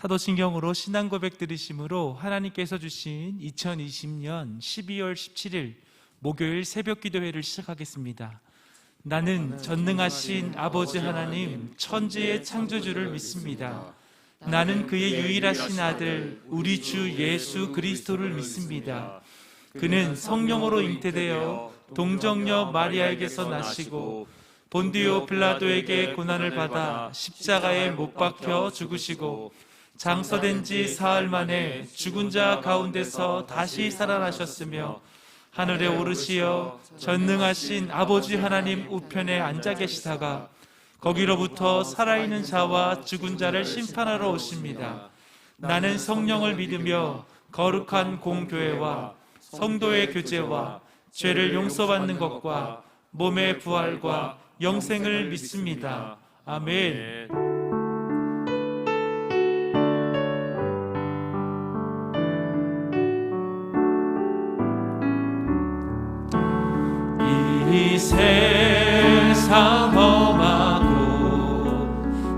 사도신경으로 신앙 고백 들으심으로 하나님께서 주신 2020년 12월 17일 목요일 새벽 기도회를 시작하겠습니다. 나는 전능하신 아버지 하나님 천지의 창조주를 믿습니다. 나는 그의 유일하신 아들 우리 주 예수 그리스도를 믿습니다. 그는 성령으로 잉태되어 동정녀 마리아에게서 나시고 본디오 빌라도에게 고난을 받아 십자가에 못 박혀 죽으시고 장서된 지 사흘 만에 죽은 자 가운데서 다시 살아나셨으며 하늘에 오르시어 전능하신 아버지 하나님 우편에 앉아 계시다가 거기로부터 살아있는 자와 죽은 자를 심판하러 오십니다. 나는 성령을 믿으며 거룩한 공교회와 성도의 교제와 죄를 용서받는 것과 몸의 부활과 영생을 믿습니다. 아멘. 이 세상 험하고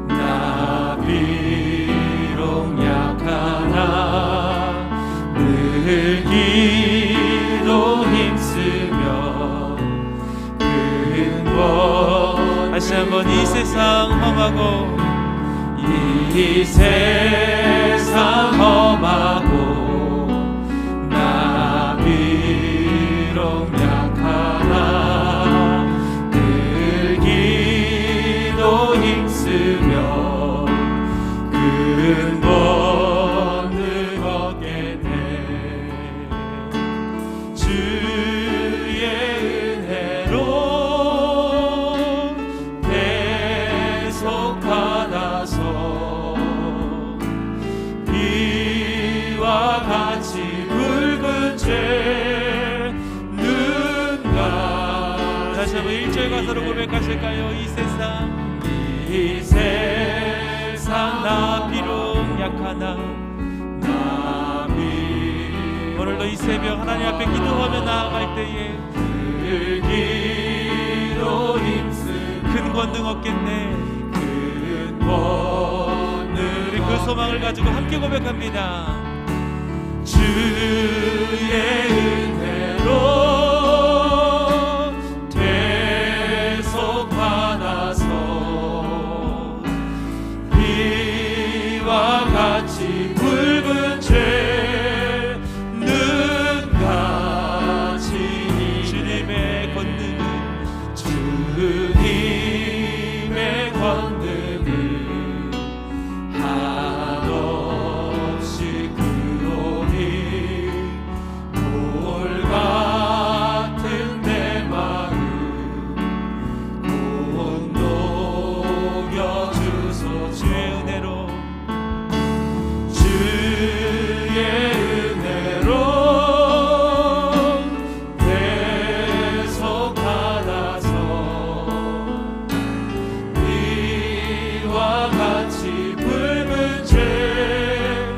나 비록 약하나 늘 기도 힘쓰며 근원 다시 한번 이 세상 험하고 이 세상 험하고 나 비록 늘 기도 힘쓰며 근본을 얻게 돼. 주의 은혜로 계속 받아서 비와 같이 붉은 죄 다시 한번 1절 가사로 고백하실까요? 이 세상 나 비록 약하나 나 비록 오늘도 이 새벽 하나님 앞에 기도하며 나아갈 때에 늘 기도 힘쓰며 큰 권능 얻겠네. 큰 권능 우리 그 소망을 가지고 함께 고백합니다. 주의 은혜로 같이 붉은 죄는 같이 주님의 권능은 주님의 권능은 한없이 크오니 돌 같은 내 마음 곧 녹여주소. 주의 은혜로 주의 은혜로 계속 받아서 비와 같이 붉은 죄는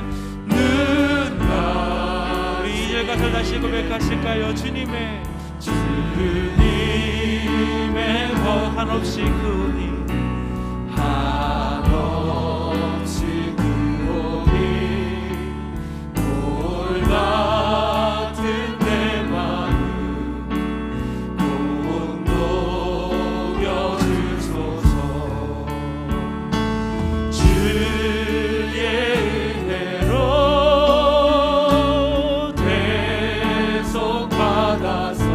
나. 이제 가서 다시 고백하실까요? 주님의 것 한없이 크니 한없이 같은 내 마음 곧 녹여주소서. 주의 은혜로 계속 받아서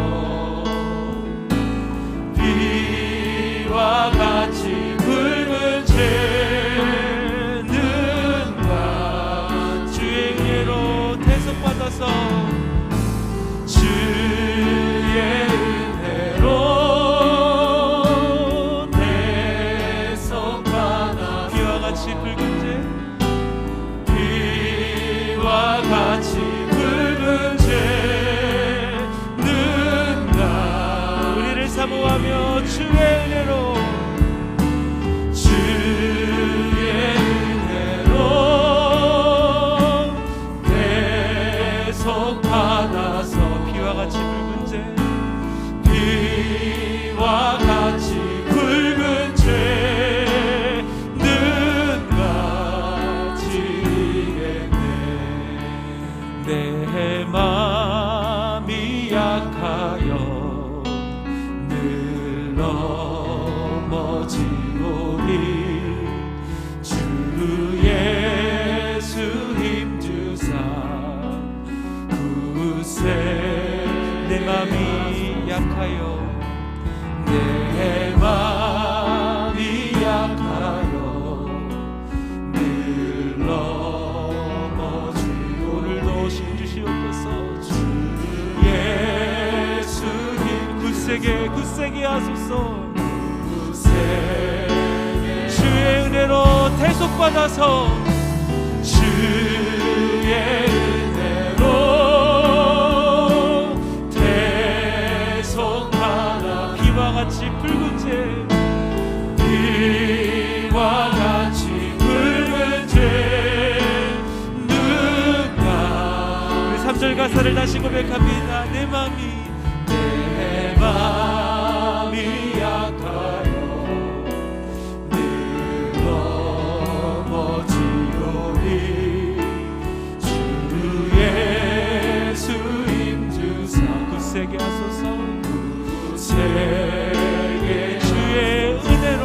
비와 같이 붉은 죄는 나. 주의 은혜로 받아서 주의 은혜로 계속 받아 비와 같이 붉은 죄 비와 같이 붉은 죄는 나. 우리를 사모하며 주의 은혜로 받아서 비와 같이 붉은 죄 비와 같이 붉은 죄는 같이 내 맘이 약하여 늘 넘어지오니 주 예수 힘주사 굳세. 내 맘이 약하여 내 맘이 약하여 늘 넘어지. 오늘도 힘주시옵소서. 주 예수 힘 굳세게 하소서. 주의 은혜로 대속받아서 주의 은혜로 대속받아 비와 같이 붉은 죄 비와 같이 붉은 죄 누가. 우리 3절 가사를 다시 고백합니다. 내 맘이 약하여 늘 넘어지오니 주 예수 힘주사 굳세게 하소서. 굳세게 주의 은혜로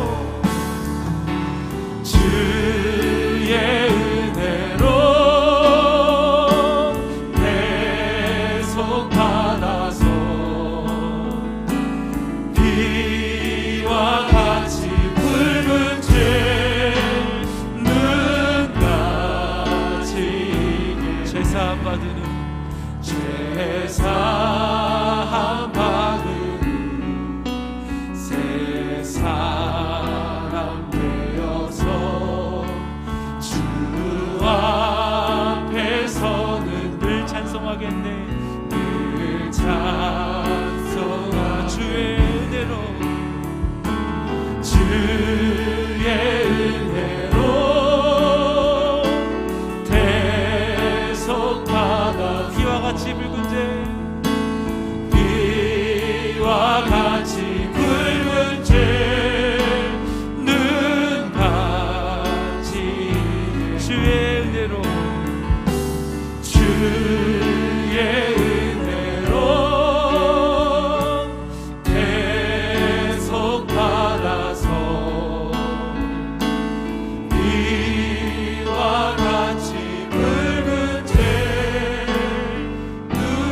주의 은혜로 대속받아서 비와 같이 붉은 죄 눈같이 죄사함 받으는 새 사람 되어서 주 앞에 서는 늘 찬송하겠네. 늘 찬송하 주의 은혜로 주의 은혜로 대속받아 비와 같이 붉은 죄 비와 같이 붉은 죄 눈같이 주의 은혜로 주의 은혜로 대속받아서 비와 같이 붉은 죄 눈같이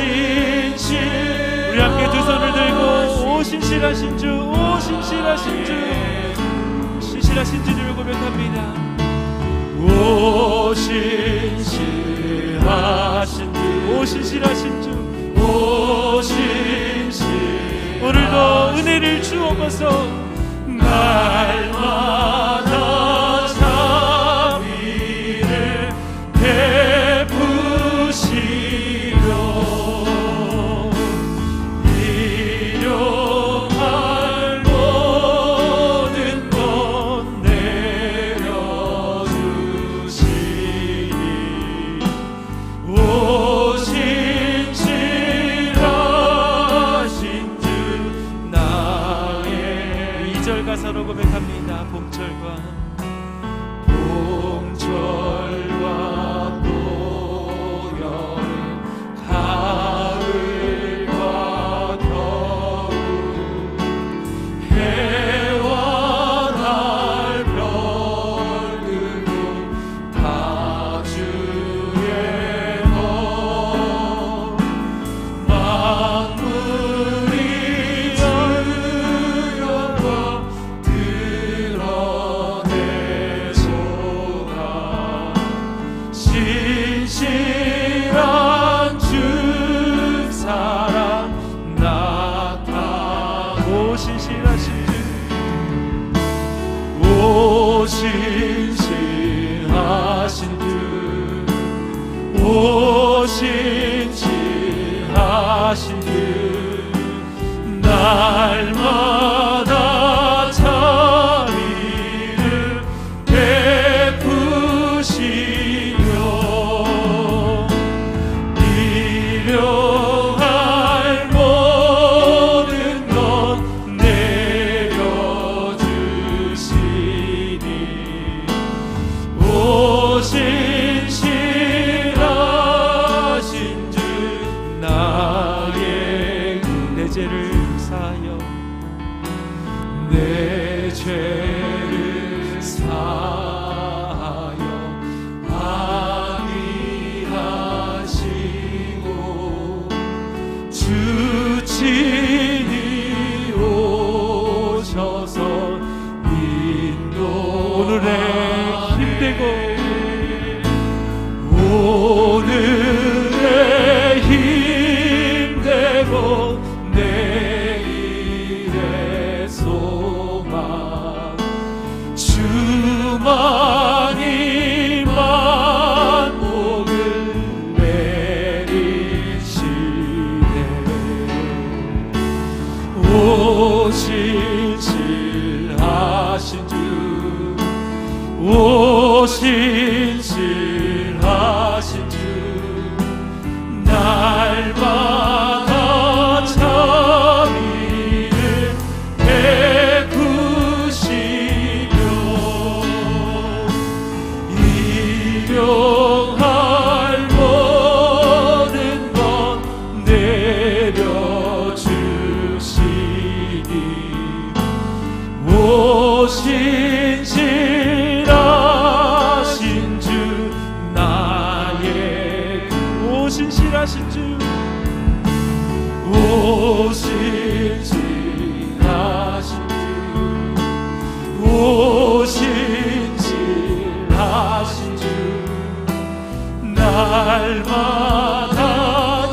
신실 우리 함께 두 손을 들고 오 신실하신 주 오 신실하신 주 신실하신 주를 고백합니다. 오 신실하신 주 오 신실하신 주 오 신실 오늘도 은혜를 주옵소서. 날마다 자비를 베푸시며 일용할 모든 것 내려주시니 오 신실하신 주 나의 2절 가사로 고백합니다. 봄철과 또 여름 가을과 겨울 해와 달 별들도 다 주의 것 만물이 주여가 드러내소가 신실한 주 사랑 나타오 신실하신 주 오 신실하신 주 오 신실하신 주 날마다 자비를 베푸시며 일용할 모든 것 내려주시니 오 신실하신 주 나의 내 죄를 사하여 내 죄를 사하여 합의하시고 주 친히 오셔서 인도 오늘의 힘되고 오늘의 힘되고 내일의 소망 주만이 만복을 내리시네 오 신실하신 주 오 신실하신 주 날마다 자비를 베푸시며 일용할 모든 것 내려주시니 오 신실하신 주 나의 오 신실하신 주 오 신실하신 주 오 신실하신 주 날마다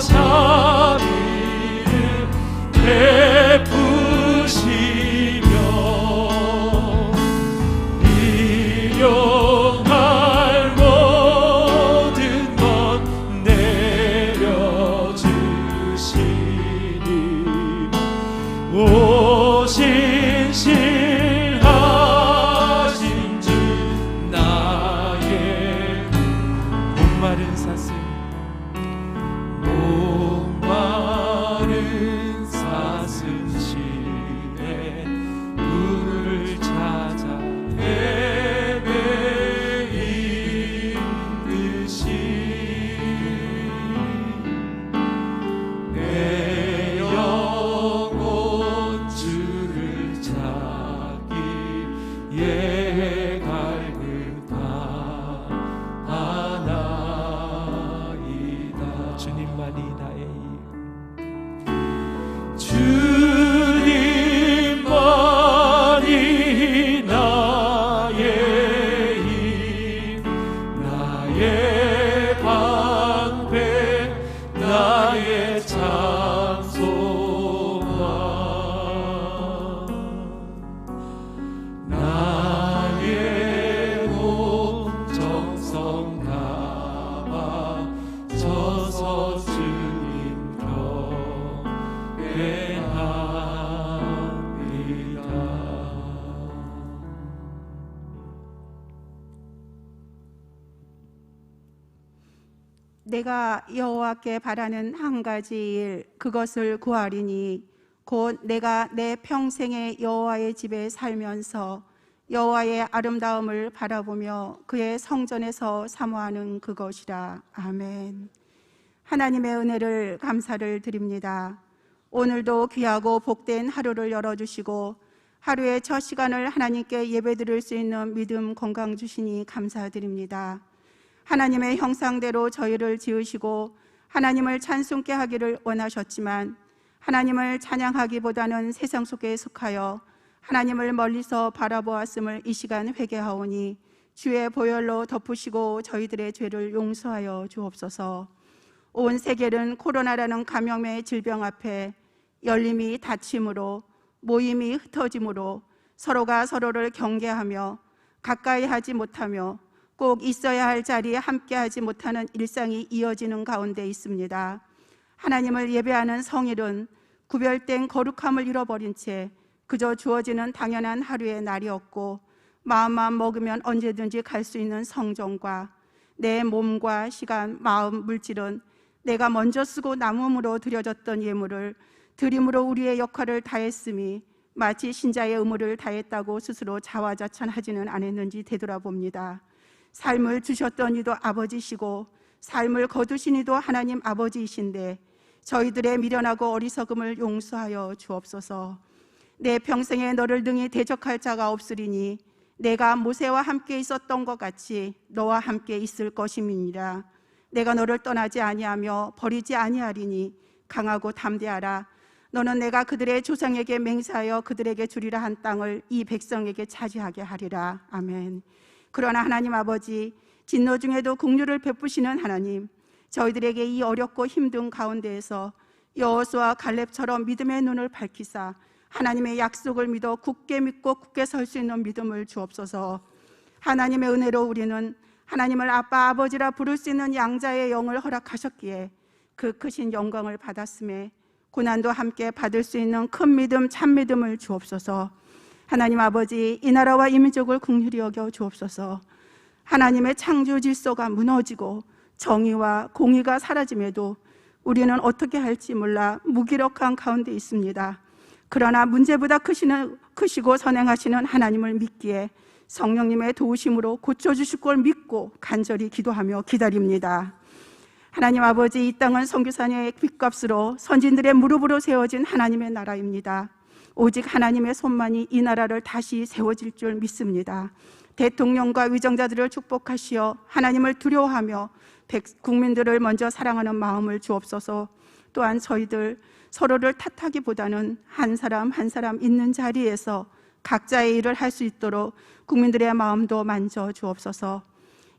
자비를 베푸시며 일용할 모든 것 내려주시니 오 신실하신 주 나의 목마른 사슴 목마른 사슴시에 물을 찾아 헤매이듯이 내 영혼 주를 찾기에 갈급하나 내가 여호와께 바라는 한 가지 일, 그것을 구하리니 곧 내가 내 평생에 여호와의 집에 살면서 여호와의 아름다움을 바라보며 그의 성전에서 사모하는 그것이라. 아멘. 하나님의 은혜를 감사를 드립니다. 오늘도 귀하고 복된 하루를 열어주시고 하루의 첫 시간을 하나님께 예배드릴 수 있는 믿음 건강 주시니 감사드립니다. 하나님의 형상대로 저희를 지으시고 하나님을 찬송케 하기를 원하셨지만 하나님을 찬양하기보다는 세상 속에 속하여 하나님을 멀리서 바라보았음을 이 시간 회개하오니 주의 보혈로 덮으시고 저희들의 죄를 용서하여 주옵소서. 온 세계는 코로나라는 감염의 질병 앞에 열림이 닫힘으로 모임이 흩어짐으로 서로가 서로를 경계하며 가까이 하지 못하며 꼭 있어야 할 자리에 함께하지 못하는 일상이 이어지는 가운데 있습니다. 하나님을 예배하는 성일은 구별된 거룩함을 잃어버린 채 그저 주어지는 당연한 하루의 날이었고 마음만 먹으면 언제든지 갈 수 있는 성전과 내 몸과 시간, 마음, 물질은 내가 먼저 쓰고 남음으로 드려졌던 예물을 드림으로 우리의 역할을 다했음이 마치 신자의 의무를 다했다고 스스로 자화자찬하지는 않았는지 되돌아봅니다. 삶을 주셨던 이도 아버지시고 삶을 거두신 이도 하나님 아버지이신데 저희들의 미련하고 어리석음을 용서하여 주옵소서. 내 평생에 너를 등이 대적할 자가 없으리니 내가 모세와 함께 있었던 것 같이 너와 함께 있을 것임이니라. 내가 너를 떠나지 아니하며 버리지 아니하리니 강하고 담대하라. 너는 내가 그들의 조상에게 맹세하여 그들에게 주리라 한 땅을 이 백성에게 차지하게 하리라. 아멘. 그러나 하나님 아버지, 진노 중에도 긍휼을 베푸시는 하나님, 저희들에게 이 어렵고 힘든 가운데에서 여호수아 갈렙처럼 믿음의 눈을 밝히사 하나님의 약속을 믿어 굳게 믿고 굳게 설 수 있는 믿음을 주옵소서. 하나님의 은혜로 우리는 하나님을 아빠 아버지라 부를 수 있는 양자의 영을 허락하셨기에 그 크신 영광을 받았음에 고난도 함께 받을 수 있는 큰 믿음, 참 믿음을 주옵소서. 하나님 아버지, 이 나라와 이 민족을 긍휼히 여겨 주옵소서. 하나님의 창조 질서가 무너지고 정의와 공의가 사라짐에도 우리는 어떻게 할지 몰라 무기력한 가운데 있습니다. 그러나 문제보다 크시고 선행하시는 하나님을 믿기에 성령님의 도우심으로 고쳐주실 걸 믿고 간절히 기도하며 기다립니다. 하나님 아버지, 이 땅은 선교사님의 빚값으로 선진들의 무릎으로 세워진 하나님의 나라입니다. 오직 하나님의 손만이 이 나라를 다시 세워질 줄 믿습니다. 대통령과 위정자들을 축복하시어 하나님을 두려워하며 국민들을 먼저 사랑하는 마음을 주옵소서. 또한 저희들 서로를 탓하기보다는 한 사람 한 사람 있는 자리에서 각자의 일을 할 수 있도록 국민들의 마음도 만져 주옵소서.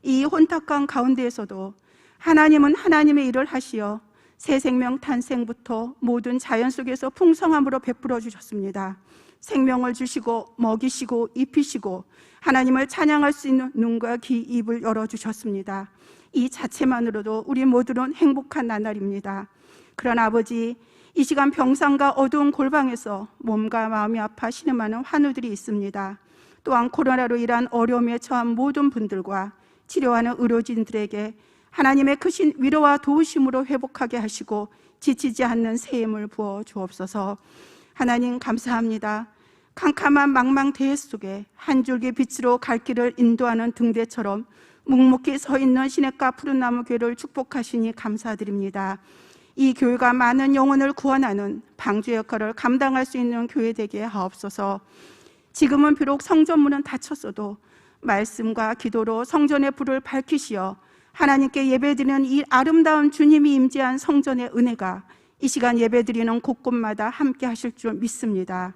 이 혼탁한 가운데에서도 하나님은 하나님의 일을 하시어 새 생명 탄생부터 모든 자연 속에서 풍성함으로 베풀어 주셨습니다. 생명을 주시고 먹이시고 입히시고 하나님을 찬양할 수 있는 눈과 귀, 입을 열어주셨습니다. 이 자체만으로도 우리 모두는 행복한 나날입니다. 그러나 아버지, 이 시간 병상과 어두운 골방에서 몸과 마음이 아파 신음하는 환우들이 있습니다. 또한 코로나로 인한 어려움에 처한 모든 분들과 치료하는 의료진들에게 하나님의 크신 위로와 도우심으로 회복하게 하시고 지치지 않는 새 힘을 부어 주옵소서. 하나님 감사합니다. 캄캄한 망망대해 속에 한 줄기 빛으로 갈 길을 인도하는 등대처럼 묵묵히 서 있는 시냇가 푸른 나무 교회를 축복하시니 감사드립니다. 이 교회가 많은 영혼을 구원하는 방주 역할을 감당할 수 있는 교회 되게 하옵소서. 지금은 비록 성전문은 닫혔어도 말씀과 기도로 성전의 불을 밝히시어 하나님께 예배드리는 이 아름다운 주님이 임재한 성전의 은혜가 이 시간 예배드리는 곳곳마다 함께 하실 줄 믿습니다.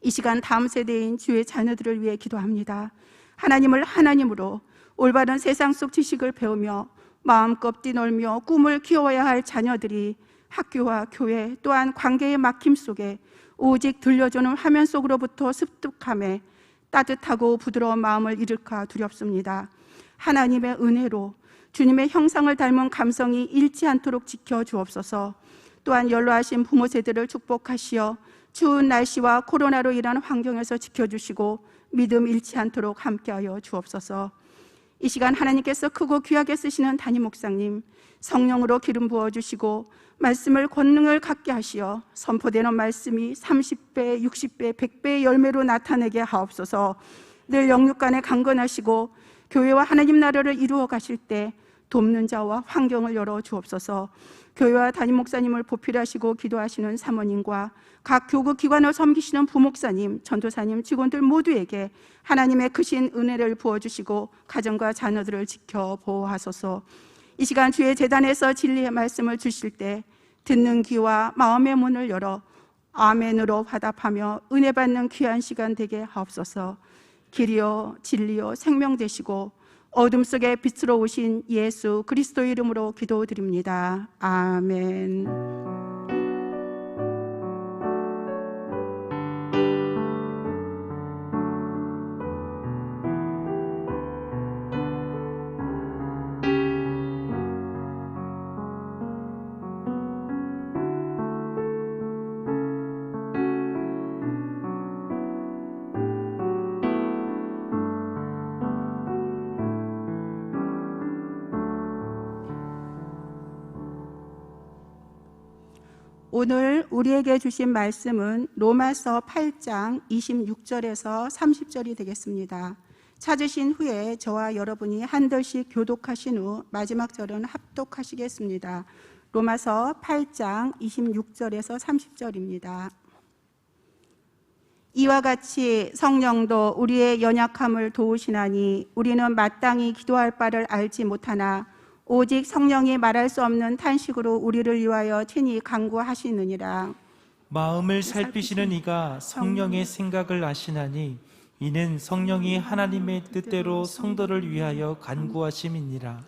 이 시간 다음 세대인 주의 자녀들을 위해 기도합니다. 하나님을 하나님으로 올바른 세상 속 지식을 배우며 마음껏 뛰놀며 꿈을 키워야 할 자녀들이 학교와 교회 또한 관계의 막힘 속에 오직 들려주는 화면 속으로부터 습득함에 따뜻하고 부드러운 마음을 잃을까 두렵습니다. 하나님의 은혜로 주님의 형상을 닮은 감성이 잃지 않도록 지켜주옵소서. 또한 연로하신 부모 세대를 축복하시어 추운 날씨와 코로나로 인한 환경에서 지켜주시고 믿음 잃지 않도록 함께하여 주옵소서. 이 시간 하나님께서 크고 귀하게 쓰시는 담임 목사님 성령으로 기름 부어주시고 말씀을 권능을 갖게 하시어 선포되는 말씀이 30배, 60배, 100배의 열매로 나타내게 하옵소서. 늘 영육간에 강건하시고 교회와 하나님 나라를 이루어 가실 때 돕는 자와 환경을 열어 주옵소서. 교회와 담임 목사님을 보필하시고 기도하시는 사모님과 각 교구 기관을 섬기시는 부목사님, 전도사님, 직원들 모두에게 하나님의 크신 은혜를 부어주시고 가정과 자녀들을 지켜 보호하소서. 이 시간 주의 제단에서 진리의 말씀을 주실 때 듣는 귀와 마음의 문을 열어 아멘으로 화답하며 은혜 받는 귀한 시간 되게 하옵소서. 길이요 진리요 생명 되시고 어둠 속에 빛으로 오신 예수 그리스도 이름으로 기도드립니다. 아멘. 오늘 우리에게 주신 말씀은 로마서 8장 26절에서 30절이 되겠습니다. 찾으신 후에 저와 여러분이 한 절씩 교독하신 후 마지막 절은 합독하시겠습니다. 로마서 8장 26절에서 30절입니다. 이와 같이 성령도 우리의 연약함을 도우시나니 우리는 마땅히 기도할 바를 알지 못하나 오직 성령이 말할 수 없는 탄식으로 우리를 위하여 친히 간구하시느니라. 마음을 살피시는 이가 성령의 생각을 아시나니 이는 성령이 하나님의 뜻대로 성도를 위하여 간구하심이니라.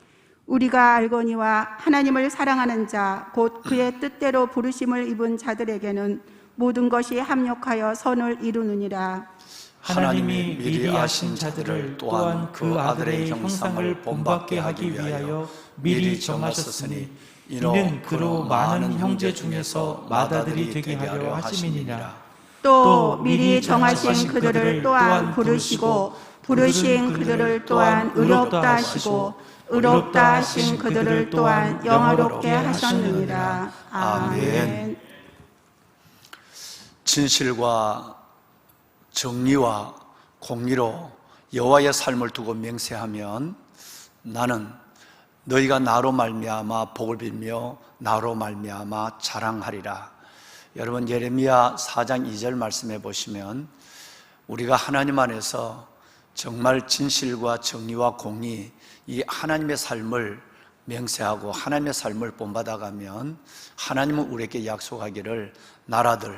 우리가 알거니와 하나님을 사랑하는 자 곧 그의 뜻대로 부르심을 입은 자들에게는 모든 것이 합력하여 선을 이루느니라. 하나님이 미리 아신 자들을 또한 그 아들의 형상을 본받게 하기 위하여 미리 정하셨으니 이는 그로 많은 형제 중에서 맏아들이 되게 하려 하심이니라. 또 미리 정하신 그들을 또한 부르시고 부르신 그들을 또한 의롭다 하시고 의롭다 하신 그들을 또한 영화롭게 하셨느니라. 아멘. 진실과 정의와 공의로 여호와의 삶을 두고 맹세하면 나는 너희가 나로 말미암아 복을 빌며 나로 말미암아 자랑하리라. 여러분 예레미야 4장 2절 말씀해 보시면 우리가 하나님 안에서 정말 진실과 정의와 공의 이 하나님의 삶을 맹세하고 하나님의 삶을 본받아가면 하나님은 우리에게 약속하기를 나라들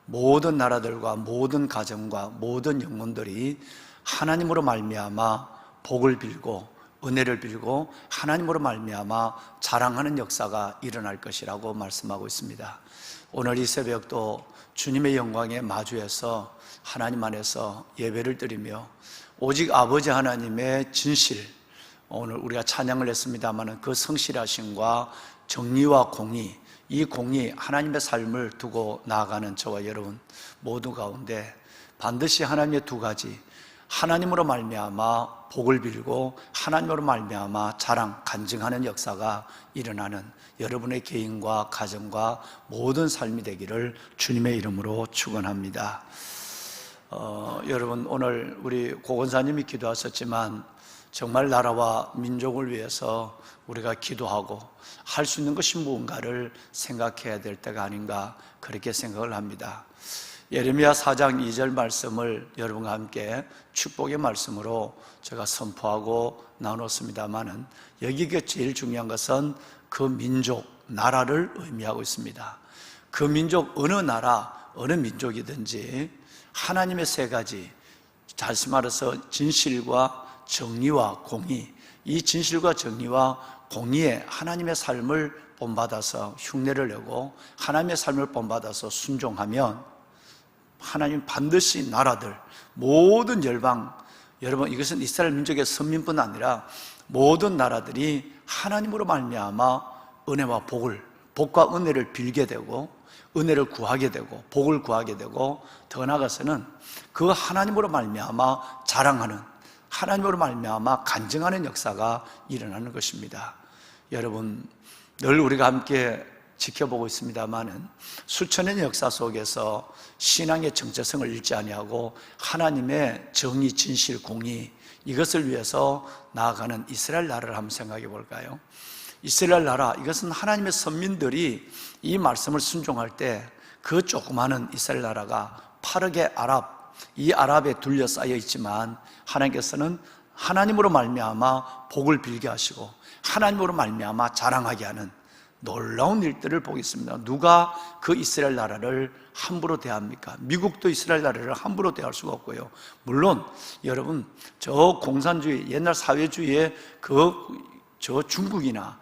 모든 나라들과 모든 가정과 모든 영혼들이 하나님으로 말미암아 복을 빌고 은혜를 빌고 하나님으로 말미암아 자랑하는 역사가 일어날 것이라고 말씀하고 있습니다. 오늘 이 새벽도 주님의 영광에 마주해서 하나님 안에서 예배를 드리며 오직 아버지 하나님의 진실, 오늘 우리가 찬양을 했습니다만 그 성실하심과 정의와 공의, 이 공의 하나님의 삶을 두고 나아가는 저와 여러분 모두 가운데 반드시 하나님의 두 가지, 하나님으로 말미암아 복을 빌고 하나님으로 말미암아 자랑, 간증하는 역사가 일어나는 여러분의 개인과 가정과 모든 삶이 되기를 주님의 이름으로 축원합니다. 여러분 오늘 우리 고건사님이 기도하셨지만 정말 나라와 민족을 위해서 우리가 기도하고 할 수 있는 것이 무언가를 생각해야 될 때가 아닌가 그렇게 생각을 합니다. 예레미야 4장 2절 말씀을 여러분과 함께 축복의 말씀으로 제가 선포하고 나눴습니다만은 여기가 제일 중요한 것은 그 민족, 나라를 의미하고 있습니다. 그 민족, 어느 나라, 어느 민족이든지 하나님의 세 가지, 다시 말해서 진실과 정의와 공의, 이 진실과 정의와 공의에 하나님의 삶을 본받아서 흉내를 내고 하나님의 삶을 본받아서 순종하면 하나님 반드시 나라들, 모든 열방, 여러분 이것은 이스라엘 민족의 선민뿐 아니라 모든 나라들이 하나님으로 말미암아 은혜와 복과 은혜를 빌게 되고 은혜를 구하게 되고 복을 구하게 되고 더 나아가서는 그 하나님으로 말미암아 자랑하는, 하나님으로 말미암아 간증하는 역사가 일어나는 것입니다. 여러분, 늘 우리가 함께 지켜보고 있습니다마는 수천년의 역사 속에서 신앙의 정체성을 잃지 아니하고 하나님의 정의, 진실, 공의, 이것을 위해서 나아가는 이스라엘 나라를 한번 생각해 볼까요? 이스라엘 나라, 이것은 하나님의 선민들이 이 말씀을 순종할 때 그 조그마한 이스라엘 나라가 8억의 아랍, 이 아랍에 둘러싸여 있지만 하나님께서는 하나님으로 말미암아 복을 빌게 하시고 하나님으로 말미암아 자랑하게 하는 놀라운 일들을 보겠습니다. 누가 그 이스라엘 나라를 함부로 대합니까? 미국도 이스라엘 나라를 함부로 대할 수가 없고요. 물론 여러분, 저 공산주의, 옛날 사회주의의 저 중국이나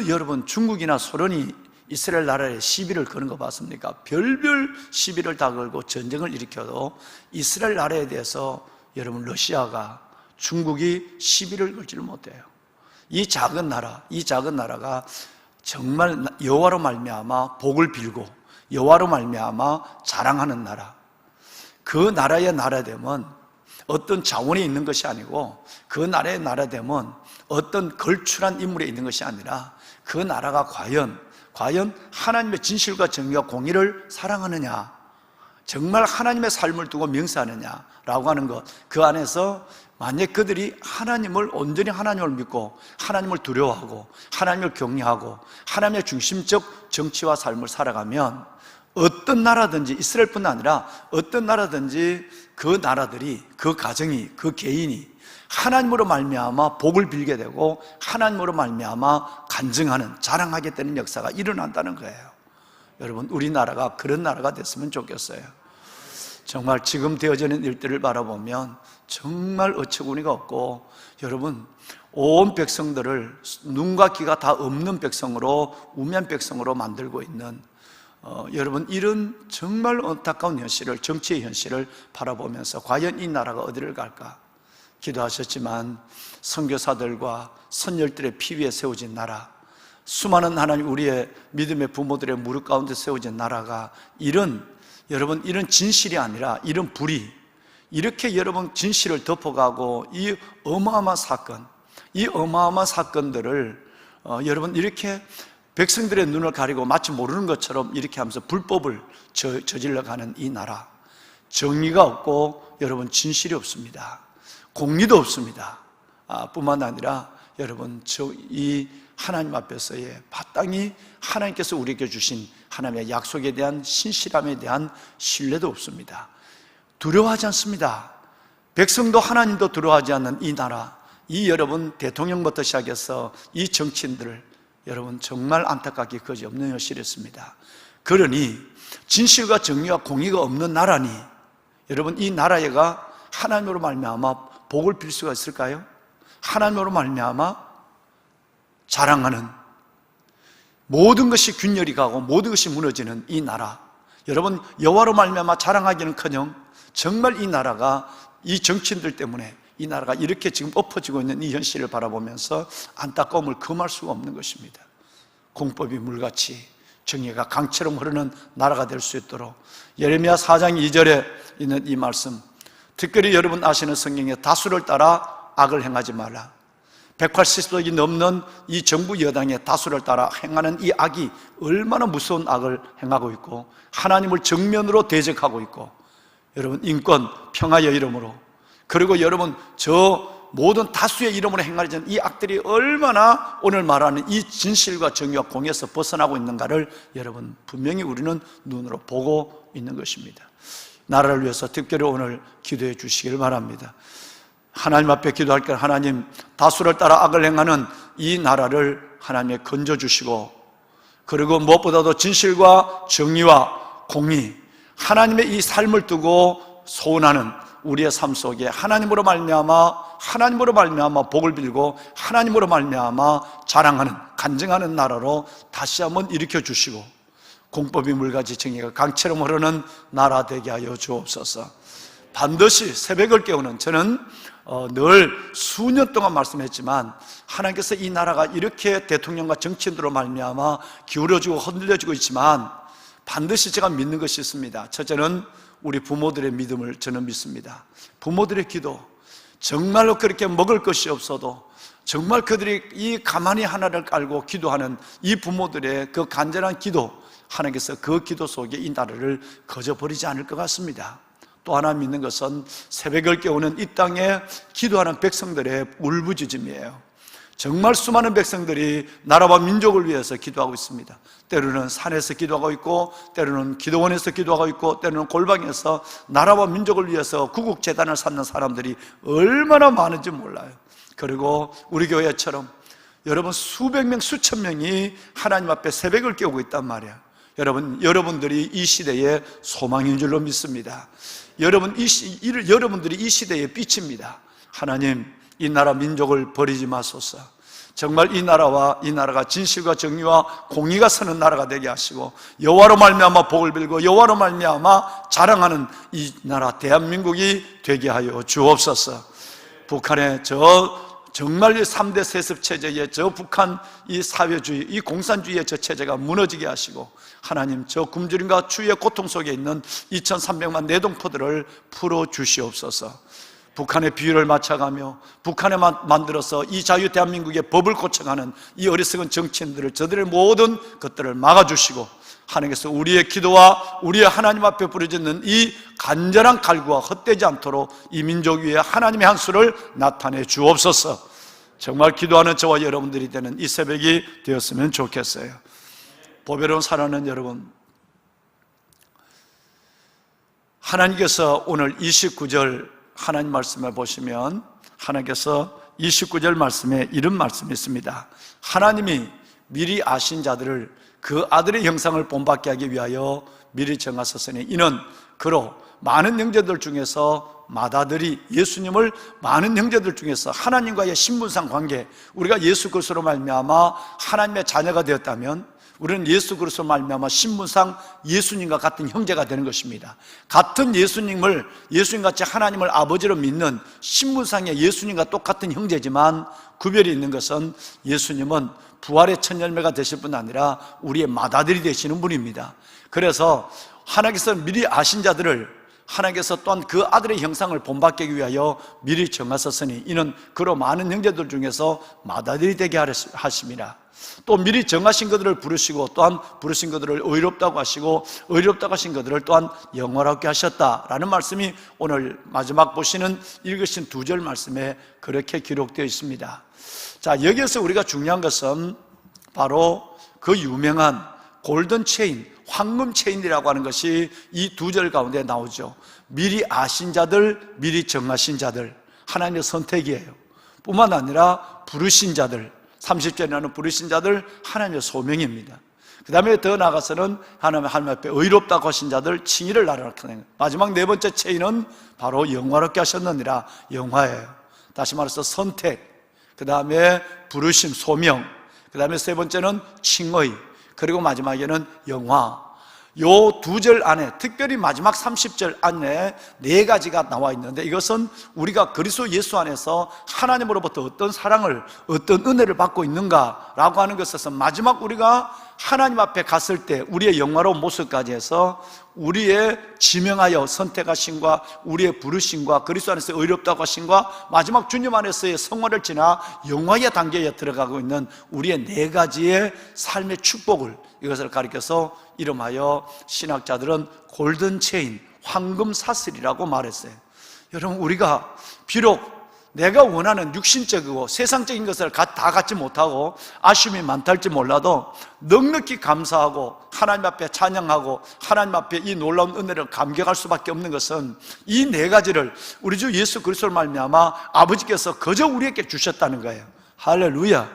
여러분 중국이나 소련이 이스라엘 나라에 시비를 거는 거 봤습니까? 별별 시비를 다 걸고 전쟁을 일으켜도 이스라엘 나라에 대해서 여러분 러시아가, 중국이 시비를 걸지를 못해요. 이 작은 나라가 정말 여호와로 말미암아 복을 빌고 여호와로 말미암아 자랑하는 나라, 그 나라의 나라됨은 어떤 자원이 있는 것이 아니고 그 나라의 나라됨은 어떤 걸출한 인물에 있는 것이 아니라 그 나라가 과연 하나님의 진실과 정의와 공의를 사랑하느냐, 정말 하나님의 삶을 두고 명세하느냐라고 하는 것, 그 안에서 만약 그들이 온전히 하나님을 믿고 하나님을 두려워하고 하나님을 경외하고 하나님의 중심적 정치와 삶을 살아가면 어떤 나라든지, 이스라엘뿐 아니라 어떤 나라든지 그 나라들이, 그 가정이, 그 개인이 하나님으로 말미암아 복을 빌게 되고 하나님으로 말미암아 간증하는, 자랑하게 되는 역사가 일어난다는 거예요. 여러분, 우리나라가 그런 나라가 됐으면 좋겠어요. 정말 지금 되어지는 일들을 바라보면 정말 어처구니가 없고, 여러분, 온 백성들을 눈과 귀가 다 없는 백성으로, 우면 백성으로 만들고 있는 여러분, 이런 정말 안타까운 현실을, 정치의 현실을 바라보면서 과연 이 나라가 어디를 갈까? 기도하셨지만 선교사들과 선열들의 피 위에 세워진 나라, 수많은 하나님 우리의 믿음의 부모들의 무릎 가운데 세워진 나라가 여러분 이런 진실이 아니라 이런 불이 이렇게 여러분 진실을 덮어가고 이 어마어마한 사건들을 여러분 이렇게 백성들의 눈을 가리고 마치 모르는 것처럼 이렇게 하면서 불법을 저질러가는 이 나라, 정의가 없고 여러분 진실이 없습니다. 공의도 없습니다. 뿐만 아니라 여러분 이 하나님 앞에서의 마땅히 하나님께서 우리에게 주신 하나님의 약속에 대한 신실함에 대한 신뢰도 없습니다. 두려워하지 않습니다. 백성도 하나님도 두려워하지 않는 이 나라, 이 여러분 대통령부터 시작해서 이 정치인들, 여러분 정말 안타깝게 그지없는 현실이었습니다. 그러니 진실과 정의와 공의가 없는 나라니 여러분 이 나라가 하나님으로 말미암아 복을 빌 수가 있을까요? 하나님으로 말미암아 자랑하는, 모든 것이 균열이 가고 모든 것이 무너지는 이 나라, 여러분 여호와로 말미암아 자랑하기는커녕 정말 이 나라가, 이 정치인들 때문에 이 나라가 이렇게 지금 엎어지고 있는 이 현실을 바라보면서 안타까움을 금할 수가 없는 것입니다. 공법이 물같이 정의가 강처럼 흐르는 나라가 될 수 있도록 예레미야 4장 2절에 있는 이 말씀, 특별히 여러분 아시는 성경에 다수를 따라 악을 행하지 말라. 180석이 넘는 이 정부 여당의 다수를 따라 행하는 이 악이 얼마나 무서운 악을 행하고 있고 하나님을 정면으로 대적하고 있고, 여러분 인권, 평화의 이름으로, 그리고 여러분 저 모든 다수의 이름으로 행하는 이 악들이 얼마나 오늘 말하는 이 진실과 정의와 공의에서 벗어나고 있는가를 여러분 분명히 우리는 눈으로 보고 있는 것입니다. 나라를 위해서 특별히 오늘 기도해 주시기를 바랍니다. 하나님 앞에 기도할 때 하나님, 다수를 따라 악을 행하는 이 나라를 하나님에 건져주시고, 그리고 무엇보다도 진실과 정의와 공의, 하나님의 이 삶을 두고 소원하는 우리의 삶 속에 하나님으로 말미암아 복을 빌고 하나님으로 말미암아 자랑하는, 간증하는 나라로 다시 한번 일으켜 주시고, 공법이 물같이 정의가 강처럼 흐르는 나라 되게 하여 주옵소서. 반드시 새벽을 깨우는, 저는 늘 수년 동안 말씀했지만 하나님께서 이 나라가 이렇게 대통령과 정치인들로 말미암아 기울어지고 흔들려지고 있지만 반드시 제가 믿는 것이 있습니다. 첫째는 우리 부모들의 믿음을 저는 믿습니다. 부모들의 기도, 정말로 그렇게 먹을 것이 없어도 정말 그들이 이 가만히 하나를 깔고 기도하는 이 부모들의 그 간절한 기도, 하나님께서 그 기도 속에 이 나라를 거저 버리지 않을 것 같습니다. 또 하나 믿는 것은 새벽을 깨우는 이 땅에 기도하는 백성들의 울부짖음이에요. 정말 수많은 백성들이 나라와 민족을 위해서 기도하고 있습니다. 때로는 산에서 기도하고 있고, 때로는 기도원에서 기도하고 있고, 때로는 골방에서 나라와 민족을 위해서 구국재단을 쌓는 사람들이 얼마나 많은지 몰라요. 그리고 우리 교회처럼 여러분 수백 명, 수천 명이 하나님 앞에 새벽을 깨우고 있단 말이야. 여러분들이 이 시대의 소망인 줄로 믿습니다. 여러분들이 이 시대의 빛입니다. 하나님, 이 나라 민족을 버리지 마소서. 정말 이 나라가 진실과 정의와 공의가 서는 나라가 되게 하시고, 여호와로 말미암아 복을 빌고 여호와로 말미암아 자랑하는 이 나라 대한민국이 되게 하여 주옵소서. 북한의 정말 3대 세습 체제의 북한 이 사회주의, 이 공산주의의 체제가 무너지게 하시고, 하나님 굶주림과 추위의 고통 속에 있는 2300만 내동포들을 풀어주시옵소서. 북한의 비율을 맞춰가며 북한에 만들어서 이 자유 대한민국의 법을 고쳐가는 이 어리석은 정치인들을, 저들의 모든 것들을 막아주시고, 하나님께서 우리의 기도와 우리의 하나님 앞에 부르짖는 이 간절한 갈구가 헛되지 않도록 이 민족 위에 하나님의 한 수를 나타내 주옵소서. 정말 기도하는 저와 여러분들이 되는 이 새벽이 되었으면 좋겠어요. 보배로운 사랑하는 여러분, 하나님께서 오늘 29절 하나님 말씀에 보시면, 하나님께서 29절 말씀에 이런 말씀이 있습니다. 하나님이 미리 아신 자들을 그 아들의 형상을 본받게 하기 위하여 미리 정하셨으니, 이는 그로 많은 형제들 중에서 맏아들이 예수님을, 많은 형제들 중에서 하나님과의 신분상 관계, 우리가 예수 그리스도로 말미암아 하나님의 자녀가 되었다면 우리는 예수 그리스도로 말미암아 신분상 예수님과 같은 형제가 되는 것입니다. 같은 예수님같이 하나님을 아버지로 믿는 신분상의 예수님과 똑같은 형제지만 구별이 있는 것은, 예수님은 부활의 첫 열매가 되실 뿐 아니라 우리의 맏아들이 되시는 분입니다. 그래서 하나님께서 미리 아신 자들을 하나님께서 또한 그 아들의 형상을 본받기 위하여 미리 정하셨으니, 이는 그로 많은 형제들 중에서 맏아들이 되게 하심이라. 또 미리 정하신 것들을 부르시고, 또한 부르신 것들을 의롭다고 하시고, 의롭다고 하신 것들을 또한 영원하게 하셨다라는 말씀이 오늘 마지막 보시는 읽으신 2절 말씀에 그렇게 기록되어 있습니다. 자, 여기에서 우리가 중요한 것은 바로 그 유명한 골든 체인, 황금 체인이라고 하는 것이 이 2절 가운데 나오죠. 미리 아신 자들, 미리 정하신 자들, 하나님의 선택이에요. 뿐만 아니라 부르신 자들, 30절에 나오는 부르신 자들, 하나님의 소명입니다. 그 다음에 더 나아가서는 하나님 앞에 의롭다고 하신 자들, 칭의를 나타내는, 마지막 4번째 체인은 바로 영화롭게 하셨느니라, 영화예요. 다시 말해서 선택, 그 다음에 부르심, 소명, 그 다음에 3번째는 칭의, 그리고 마지막에는 영화. 요 2절 안에, 특별히 마지막 30절 안에 4가지가 나와 있는데, 이것은 우리가 그리스도 예수 안에서 하나님으로부터 어떤 사랑을, 어떤 은혜를 받고 있는가라고 하는 것에서, 마지막 우리가 하나님 앞에 갔을 때 우리의 영화로운 모습까지 해서 우리의 지명하여 선택하심과 우리의 부르심과 그리스도 안에서 의롭다고 하심과 마지막 주님 안에서의 성화를 지나 영화의 단계에 들어가고 있는 우리의 4가지의 삶의 축복을, 이것을 가리켜서 이름하여 신학자들은 골든 체인, 황금 사슬이라고 말했어요. 여러분, 우리가 비록 내가 원하는 육신적이고 세상적인 것을 다 갖지 못하고 아쉬움이 많다 할지 몰라도 넉넉히 감사하고 하나님 앞에 찬양하고 하나님 앞에 이 놀라운 은혜를 감격할 수밖에 없는 것은, 이 4가지를 우리 주 예수 그리스도로 말미암아 아버지께서 그저 우리에게 주셨다는 거예요. 할렐루야.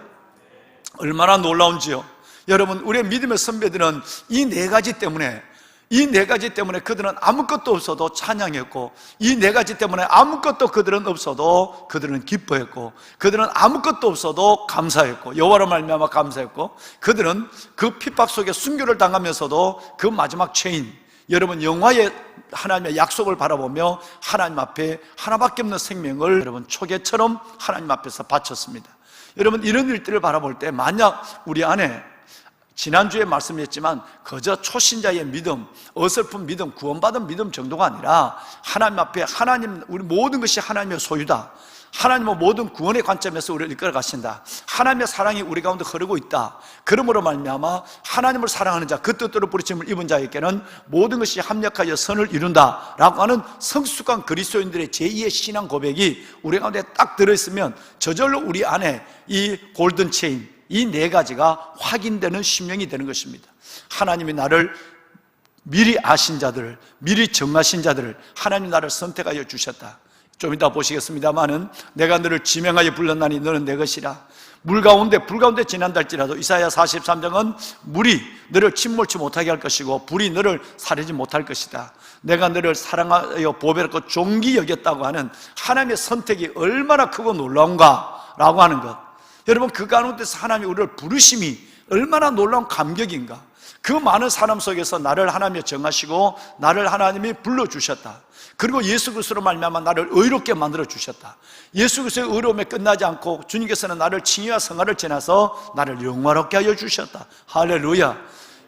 얼마나 놀라운지요. 여러분, 우리의 믿음의 선배들은 이 4가지 때문에 그들은 아무것도 없어도 찬양했고, 이 4가지 때문에 아무것도 그들은 없어도 그들은 기뻐했고, 그들은 아무것도 없어도 감사했고, 여호와로 말미암아 감사했고, 그들은 그 핍박 속에 순교를 당하면서도 그 마지막 체인, 여러분 영화의 하나님의 약속을 바라보며 하나님 앞에 하나밖에 없는 생명을 여러분 초계처럼 하나님 앞에서 바쳤습니다. 여러분, 이런 일들을 바라볼 때 만약 우리 안에, 지난주에 말씀했지만 그저 초신자의 믿음, 어설픈 믿음, 구원받은 믿음 정도가 아니라 하나님 앞에 우리 모든 것이 하나님의 소유다, 하나님은 모든 구원의 관점에서 우리를 이끌어 가신다. 하나님의 사랑이 우리 가운데 흐르고 있다. 그러므로 말미암아 하나님을 사랑하는 자, 그 뜻대로 부르심을 입은 자에게는 모든 것이 합력하여 선을 이룬다라고 하는 성숙한 그리스도인들의 제2의 신앙 고백이 우리 가운데 딱 들어있으면 저절로 우리 안에 이 골든 체인, 이 네 가지가 확인되는 심령이 되는 것입니다. 하나님이 나를 미리 아신 자들을, 미리 정하신 자들을 하나님 나를 선택하여 주셨다. 좀 이따 보시겠습니다마는 내가 너를 지명하여 불렀나니 너는 내 것이라. 불 가운데 지난달지라도 이사야 43장은 물이 너를 침몰치 못하게 할 것이고 불이 너를 사르지 못할 것이다. 내가 너를 사랑하여 보배롭고 존귀 여겼다고 하는 하나님의 선택이 얼마나 크고 놀라운가 라고 하는 것. 여러분, 그 가운데서 하나님이 우리를 부르심이 얼마나 놀라운 감격인가. 그 많은 사람 속에서 나를 하나님이 정하시고 나를 하나님이 불러주셨다. 그리고 예수 그리스도로 말미암아 나를 의롭게 만들어 주셨다. 예수 그리스도의 의로움에 끝나지 않고 주님께서는 나를 칭의와 성화를 지나서 나를 영화롭게 하여 주셨다. 할렐루야.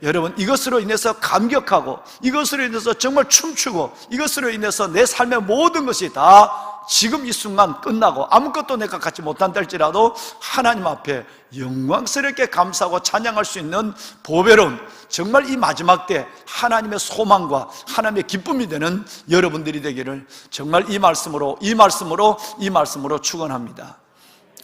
여러분, 이것으로 인해서 감격하고 이것으로 인해서 정말 춤추고 이것으로 인해서 내 삶의 모든 것이 다 지금 이 순간 끝나고 아무것도 내가 갖지 못한다 할지라도 하나님 앞에 영광스럽게 감사하고 찬양할 수 있는 보배로운, 정말 이 마지막 때 하나님의 소망과 하나님의 기쁨이 되는 여러분들이 되기를 정말 이 말씀으로 축원합니다.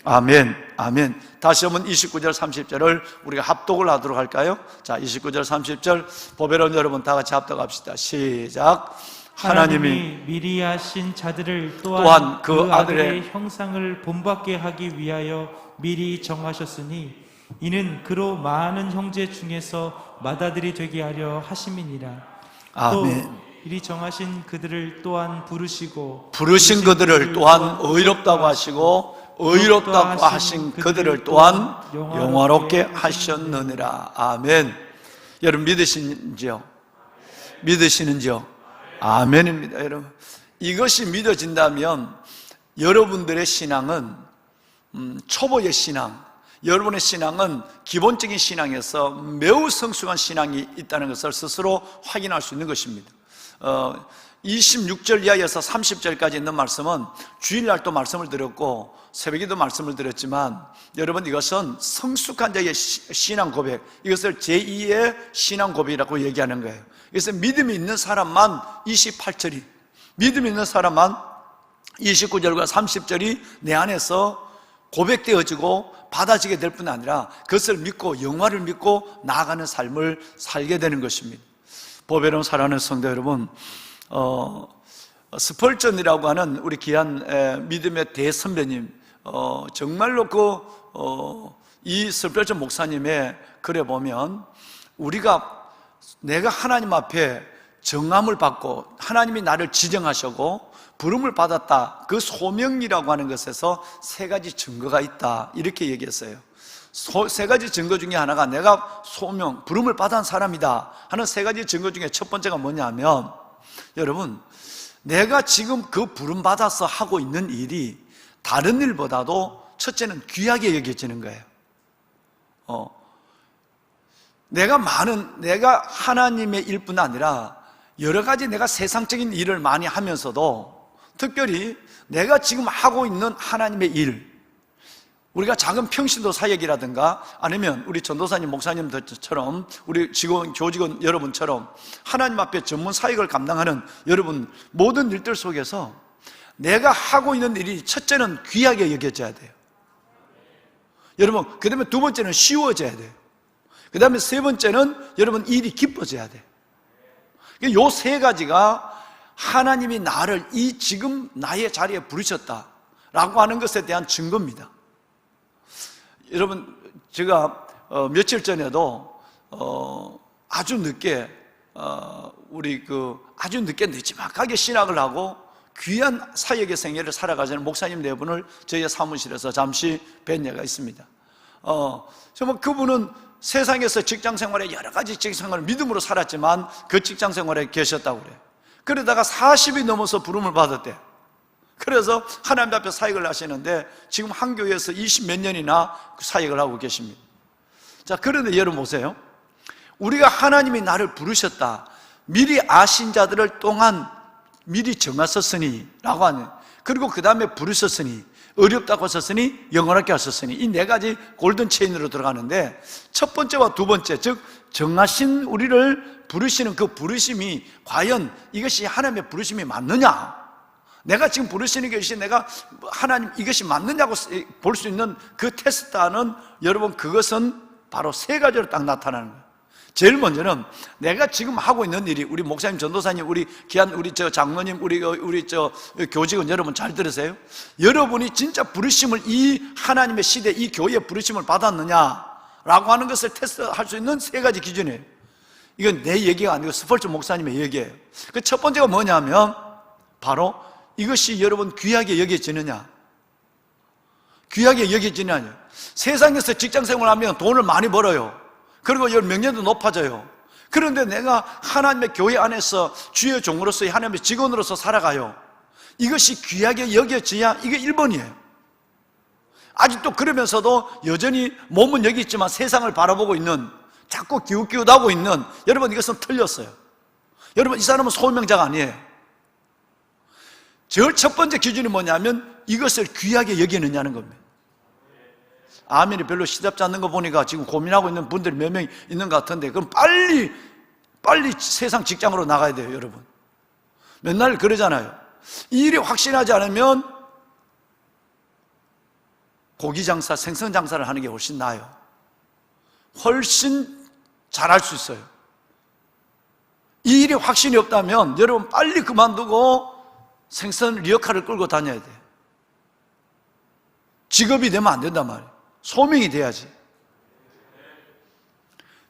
아멘, 아멘. 다시 한번 29절 30절을 우리가 합독을 하도록 할까요? 자, 29절 30절 보배로운 여러분 다 같이 합독합시다. 시작. 하나님이 미리 하신 자들을 또한 그 아들의 형상을 본받게 하기 위하여 미리 정하셨으니 이는 그로 많은 형제 중에서 맏아들이 되게 하려 하심이니라. 아멘. 또 미리 정하신 그들을 또한 부르신 그들을 또한 의롭다고 하시고 의롭다고 하신 그들을 또한 영화롭게 하셨느니라. 아멘. 여러분, 믿으시는지요? 아멘입니다. 여러분, 이것이 믿어진다면 여러분들의 신앙은 초보의 신앙, 여러분의 신앙은 기본적인 신앙에서 매우 성숙한 신앙이 있다는 것을 스스로 확인할 수 있는 것입니다. 26절 이하에서 30절까지 있는 말씀은 주일날도 말씀을 드렸고 새벽에도 말씀을 드렸지만, 여러분, 이것은 성숙한 자의 신앙 고백, 이것을 제2의 신앙 고백이라고 얘기하는 거예요. 그래서 믿음이 있는 사람만 28절이, 믿음이 있는 사람만 29절과 30절이 내 안에서 고백되어지고 받아지게 될 뿐 아니라 그것을 믿고 영화를 믿고 나아가는 삶을 살게 되는 것입니다. 보배로운 사랑하는 성도 여러분, 스펄전이라고 하는 우리 귀한 믿음의 대선배님, 정말로 이 스펄전 목사님의 글에 보면 내가 하나님 앞에 정함을 받고 하나님이 나를 지정하시고 부름을 받았다, 그 소명이라고 하는 것에서 세 가지 증거가 있다, 이렇게 얘기했어요. 세 가지 증거 중에 하나가 내가 소명, 부름을 받은 사람이다 하는 세 가지 증거 중에 첫 번째가 뭐냐면, 여러분, 내가 지금 그 부름 받아서 하고 있는 일이 다른 일보다도 첫째는 귀하게 여겨지는 거예요. 내가 하나님의 일뿐 아니라 여러 가지 내가 세상적인 일을 많이 하면서도 특별히 내가 지금 하고 있는 하나님의 일, 우리가 작은 평신도 사역이라든가 아니면 우리 전도사님, 목사님들처럼 우리 교직원 여러분처럼 하나님 앞에 전문 사역을 감당하는 여러분 모든 일들 속에서 내가 하고 있는 일이 첫째는 귀하게 여겨져야 돼요. 여러분, 그 다음에 두 번째는 쉬워져야 돼요. 그 다음에 세 번째는 여러분 일이 기뻐져야 돼요. 요 세 가지가 하나님이 나를 이 지금 나의 자리에 부르셨다라고 하는 것에 대한 증거입니다. 여러분, 제가 며칠 전에도 아주 늦게 아주 늦지막하게 신학을 하고 귀한 사역의 생애를 살아가시는 목사님 네 분을 저희 사무실에서 잠시 뵌 예가 있습니다. 정말 그분은 세상에서 직장생활에 여러 가지 직장생활을 믿음으로 살았지만 그 직장생활에 계셨다고 그래요. 그러다가 40이 넘어서 부름을 받았대요. 그래서 하나님 앞에 사역을 하시는데 지금 한 교회에서 20몇 년이나 사역을 하고 계십니다. 자, 그런데 여러분 보세요. 우리가 하나님이 나를 부르셨다, 미리 아신 자들을 또한 미리 정하셨으니 라고 하는, 그리고 그 다음에 부르셨으니, 어렵다고 하셨으니 영원하게 하셨으니, 이 네 가지 골든 체인으로 들어가는데, 첫 번째와 두 번째, 즉 정하신 우리를 부르시는 그 부르심이 과연 이것이 하나님의 부르심이 맞느냐, 내가 지금 부르시는 것이 내가 하나님 이것이 맞느냐고 볼 수 있는 그 테스트하는, 여러분 그것은 바로 세 가지로 딱 나타나는 거예요. 제일 먼저는 내가 지금 하고 있는 일이, 우리 목사님, 전도사님, 우리 귀한 우리 장로님, 우리 교직원 여러분 잘 들으세요. 여러분이 진짜 부르심을, 이 하나님의 시대, 이 교회의 부르심을 받았느냐라고 하는 것을 테스트할 수 있는 세 가지 기준이에요. 이건 내 얘기가 아니고 스펄전 목사님의 얘기예요. 그 첫 번째가 뭐냐면 바로 이것이 여러분 귀하게 여겨지느냐, 귀하게 여겨지느냐. 세상에서 직장생활하면 돈을 많이 벌어요. 그리고 명예도 높아져요. 그런데 내가 하나님의 교회 안에서 주의 종으로서, 하나님의 직원으로서 살아가요. 이것이 귀하게 여겨져야 이게 1번이에요. 아직도 그러면서도 여전히 몸은 여기 있지만 세상을 바라보고 있는, 자꾸 기웃기웃하고 있는, 여러분 이것은 틀렸어요. 여러분 이 사람은 소명자가 아니에요. 제일 첫 번째 기준이 뭐냐면 이것을 귀하게 여기느냐는 겁니다. 아멘이 별로 시답지 않는 거 보니까 지금 고민하고 있는 분들이 몇 명 있는 것 같은데, 그럼 빨리 세상 직장으로 나가야 돼요. 여러분 맨날 그러잖아요. 이 일이 확신하지 않으면 고기 장사, 생선 장사를 하는 게 훨씬 나아요. 훨씬 잘할 수 있어요. 이 일이 확신이 없다면 여러분 빨리 그만두고 생선 리어카를 끌고 다녀야 돼요. 직업이 되면 안 된단 말이에요. 소명이 돼야지.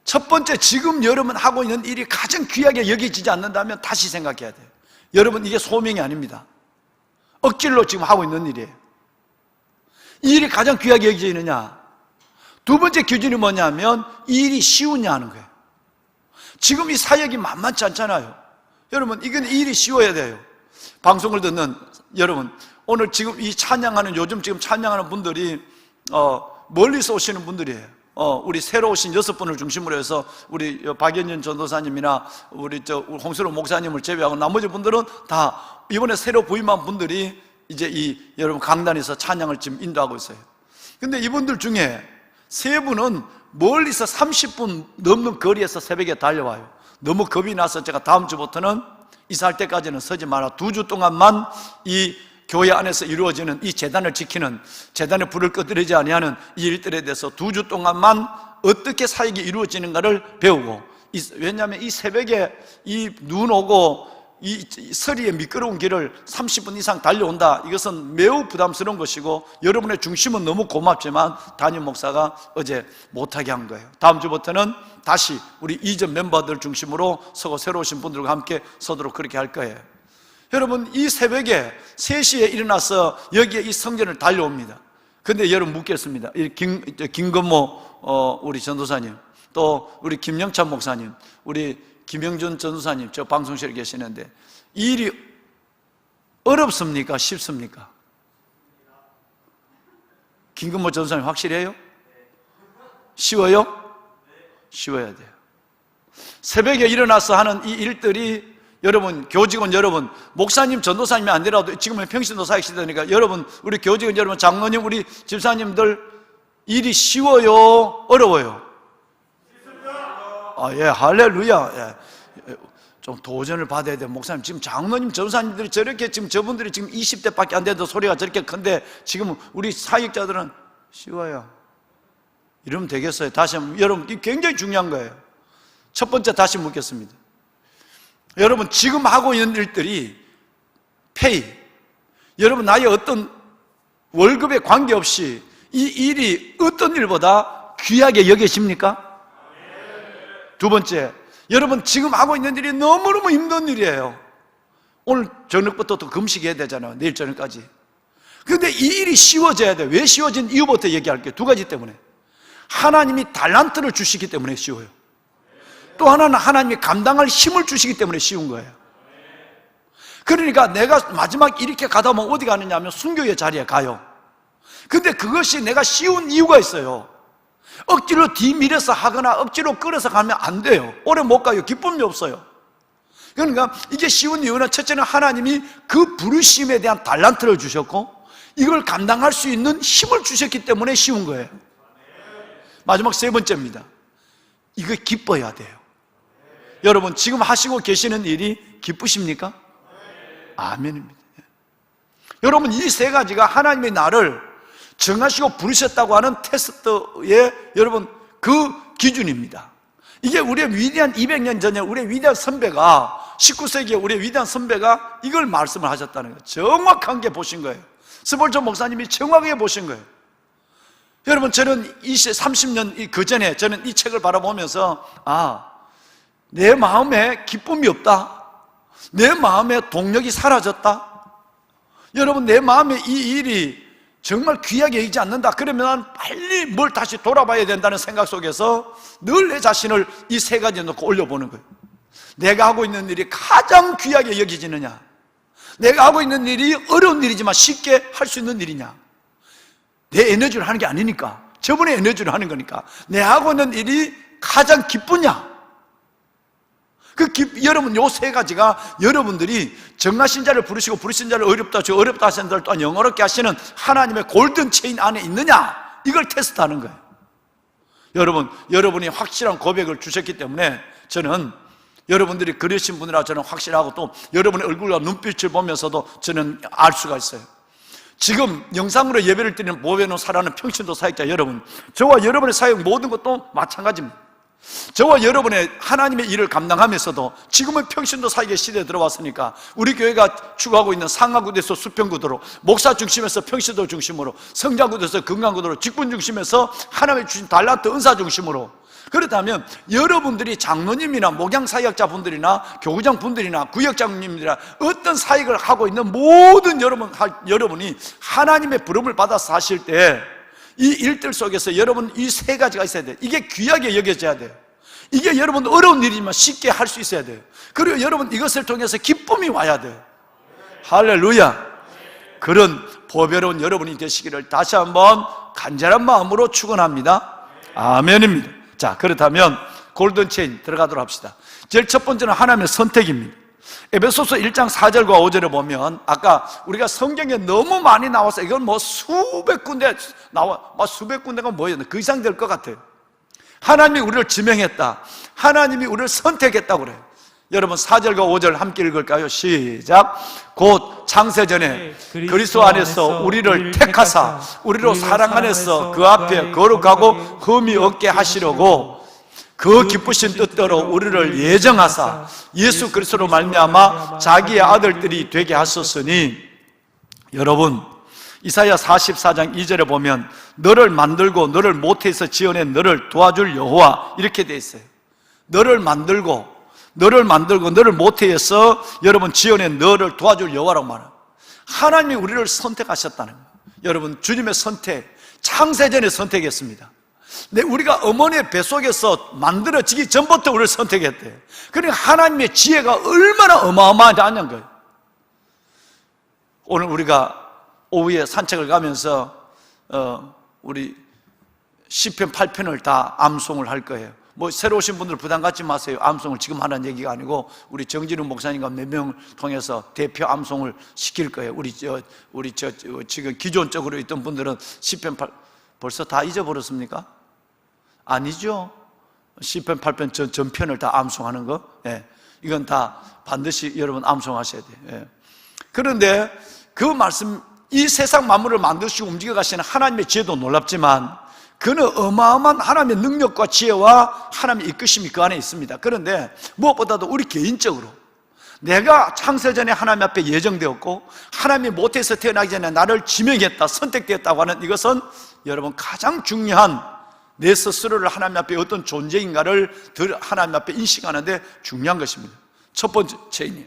첫 번째, 지금 여러분 하고 있는 일이 가장 귀하게 여겨지지 않는다면 다시 생각해야 돼요. 여러분 이게 소명이 아닙니다. 억지로 지금 하고 있는 일이에요. 이 일이 가장 귀하게 여겨지느냐. 두 번째 기준이 뭐냐면 이 일이 쉬우냐 하는 거예요. 지금 이 사역이 만만치 않잖아요. 여러분 이건 이 일이 쉬워야 돼요. 방송을 듣는 여러분, 오늘 지금 이 찬양하는, 요즘 지금 찬양하는 분들이 멀리서 오시는 분들이에요. 우리 새로 오신 6분을 중심으로 해서 우리 박연년 전도사님이나 우리 홍수로 목사님을 제외하고 나머지 분들은 다 이번에 새로 부임한 분들이 이제 이 여러분 강단에서 찬양을 지금 인도하고 있어요. 근데 이분들 중에 세 분은 멀리서 30분 넘는 거리에서 새벽에 달려와요. 너무 겁이 나서 제가 다음 주부터는 이사할 때까지는 서지 마라. 2주 동안만 이 교회 안에서 이루어지는 이 재단을 지키는, 재단의 불을 꺼뜨리지 아니하는 이 일들에 대해서 2주 동안만 어떻게 사역이 이루어지는가를 배우고, 왜냐하면 이 새벽에 이 눈 오고 이 서리의 미끄러운 길을 30분 이상 달려온다, 이것은 매우 부담스러운 것이고, 여러분의 중심은 너무 고맙지만 담임 목사가 어제 못하게 한 거예요. 다음 주부터는 다시 우리 이전 멤버들 중심으로 서고 새로 오신 분들과 함께 서도록 그렇게 할 거예요. 여러분 이 새벽에 3시에 일어나서 여기에 이 성전을 달려옵니다. 근데 여러분 묻겠습니다. 김건모 우리 전도사님, 또 우리 김영찬 목사님, 우리 김영준 전도사님 저 방송실에 계시는데 이 일이 어렵습니까? 쉽습니까? 김건모 전도사님 확실해요? 쉬워요? 쉬워야 돼요. 새벽에 일어나서 하는 이 일들이, 여러분 교직원 여러분, 목사님 전도사님이 아니라도 지금은 평신도 사역 시대니까 여러분, 우리 교직원 여러분, 장로님, 우리 집사님들 일이 쉬워요? 어려워요? 예, 할렐루야. 예. 좀 도전을 받아야 돼요. 목사님 지금 장로님 전도사님들이 저렇게, 지금 저분들이 지금 20대밖에 안 돼도 소리가 저렇게 큰데 지금 우리 사역자들은 쉬워요. 이러면 되겠어요? 다시 한번, 여러분 이게 굉장히 중요한 거예요. 첫 번째 다시 묻겠습니다. 여러분 지금 하고 있는 일들이 페이, 여러분 나의 어떤 월급에 관계없이 이 일이 어떤 일보다 귀하게 여겨집니까? 두 번째, 여러분 지금 하고 있는 일이 너무너무 힘든 일이에요. 오늘 저녁부터 또 금식해야 되잖아요. 내일 저녁까지. 그런데 이 일이 쉬워져야 돼요. 왜 쉬워진 이유부터 얘기할게요. 두 가지 때문에. 하나님이 달란트를 주시기 때문에 쉬워요. 또 하나는 하나님이 감당할 힘을 주시기 때문에 쉬운 거예요. 그러니까 내가 마지막 이렇게 가다 보면 어디 가느냐 하면 순교의 자리에 가요. 근데 그것이 내가 쉬운 이유가 있어요. 억지로 뒤밀어서 하거나 억지로 끌어서 가면 안 돼요. 오래 못 가요. 기쁨이 없어요. 그러니까 이게 쉬운 이유는, 첫째는 하나님이 그 부르심에 대한 달란트를 주셨고, 이걸 감당할 수 있는 힘을 주셨기 때문에 쉬운 거예요. 마지막 세 번째입니다. 이거 기뻐야 돼요. 여러분 지금 하시고 계시는 일이 기쁘십니까? 아멘입니다. 여러분 이 세 가지가 하나님의 나를 정하시고 부르셨다고 하는 테스트의 여러분 그 기준입니다. 이게 우리의 위대한 200년 전에 우리의 위대한 선배가 19세기에 우리의 위대한 선배가 이걸 말씀을 하셨다는 거예요. 정확한 게 보신 거예요. 스볼저 목사님이 정확하게 보신 거예요. 여러분 저는 30년 그 전에 저는 이 책을 바라보면서 내 마음에 기쁨이 없다, 내 마음에 동력이 사라졌다, 여러분 내 마음에 이 일이 정말 귀하게 여기지 않는다, 그러면 난 빨리 뭘 다시 돌아봐야 된다는 생각 속에서 늘 내 자신을 이 세 가지에 놓고 올려보는 거예요. 내가 하고 있는 일이 가장 귀하게 여기지느냐, 내가 하고 있는 일이 어려운 일이지만 쉽게 할 수 있는 일이냐, 내 에너지를 하는 게 아니니까 저분의 에너지를 하는 거니까 내 하고 있는 일이 가장 기쁘냐. 여러분 요 세 가지가 여러분들이 정하신 자를 부르시고 부르신 자를 어렵다 하시는 자를 또한 영어롭게 하시는 하나님의 골든 체인 안에 있느냐, 이걸 테스트하는 거예요. 여러분이 확실한 고백을 주셨기 때문에 저는 여러분들이 그러신 분이라 저는 확실하고, 또 여러분의 얼굴과 눈빛을 보면서도 저는 알 수가 있어요. 지금 영상으로 예배를 드리는 모회노 사랑하는 평신도 사역자 여러분, 저와 여러분의 사역 모든 것도 마찬가지입니다. 저와 여러분의 하나님의 일을 감당하면서도 지금은 평신도 사역의 시대에 들어왔으니까 우리 교회가 추구하고 있는 상하구도에서 수평구도로, 목사 중심에서 평신도 중심으로, 성장구도에서 건강구도로, 직분 중심에서 하나님의 주신 달란트 은사 중심으로, 그렇다면 여러분들이 장로님이나 목양 사역자분들이나 교구장 분들이나 구역장님들이나 어떤 사역을 하고 있는 모든 여러분이 하나님의 부름을 받아서 하실 때 이 일들 속에서 여러분 이 세 가지가 있어야 돼요. 이게 귀하게 여겨져야 돼요. 이게 여러분 어려운 일이지만 쉽게 할 수 있어야 돼요. 그리고 여러분 이것을 통해서 기쁨이 와야 돼요. 할렐루야. 그런 보배로운 여러분이 되시기를 다시 한번 간절한 마음으로 축원합니다. 아멘입니다. 자, 그렇다면 골든 체인 들어가도록 합시다. 제일 첫 번째는 하나님의 선택입니다. 에베소서 1장 4절과 5절에 보면, 아까 우리가 성경에 너무 많이 나와서 이건 뭐 수백 군데 나와, 수백 군데가 뭐였나, 그 이상 될 것 같아요. 하나님이 우리를 지명했다, 하나님이 우리를 선택했다고 그래요. 여러분 4절과 5절 함께 읽을까요? 시작. 곧 창세전에 그리스도 안에서 우리를 택하사 우리로 사랑 안에서 그 앞에 거룩하고 흠이 없게 하시려고 그 기쁘신 뜻대로 우리를 예정하사 예수 그리스도로 말미암아 자기의 아들들이 되게 하셨으니, 여러분 이사야 44장 2절에 보면 너를 만들고 너를 모태에서 지어낸 너를 도와줄 여호와, 이렇게 돼 있어요. 너를 만들고 너를 모태에서 여러분 지어낸 너를 도와줄 여호와라고 말해요. 하나님이 우리를 선택하셨다는 거예요. 여러분 주님의 선택, 창세전에 선택했습니다. 우리가 어머니의 뱃속에서 만들어지기 전부터 우리를 선택했대요. 그러니까 하나님의 지혜가 얼마나 어마어마하냐는 거예요. 오늘 우리가 오후에 산책을 가면서 우리 시편 8편을 다 암송을 할 거예요. 뭐 새로 오신 분들 부담 갖지 마세요. 암송을 지금 하는 얘기가 아니고 우리 정진우 목사님과 몇 명을 통해서 대표 암송을 시킬 거예요. 우리 지금 기존적으로 있던 분들은 시편 8 벌써 다 잊어버렸습니까? 아니죠. 시편 8편 전편을 다 암송하는 거, 예. 이건 다 반드시 여러분 암송하셔야 돼요. 예. 그런데 그 말씀, 이 세상 만물을 만드시고 움직여 가시는 하나님의 지혜도 놀랍지만 그는 어마어마한 하나님의 능력과 지혜와 하나님의 이끄심이 그 안에 있습니다. 그런데 무엇보다도 우리 개인적으로 내가 창세전에 하나님 앞에 예정되었고 하나님이 모태에서 태어나기 전에 나를 지명했다, 선택되었다고 하는 이것은 여러분 가장 중요한, 내 스스로를 하나님 앞에 어떤 존재인가를 하나님 앞에 인식하는데 중요한 것입니다. 첫 번째 체인이에요.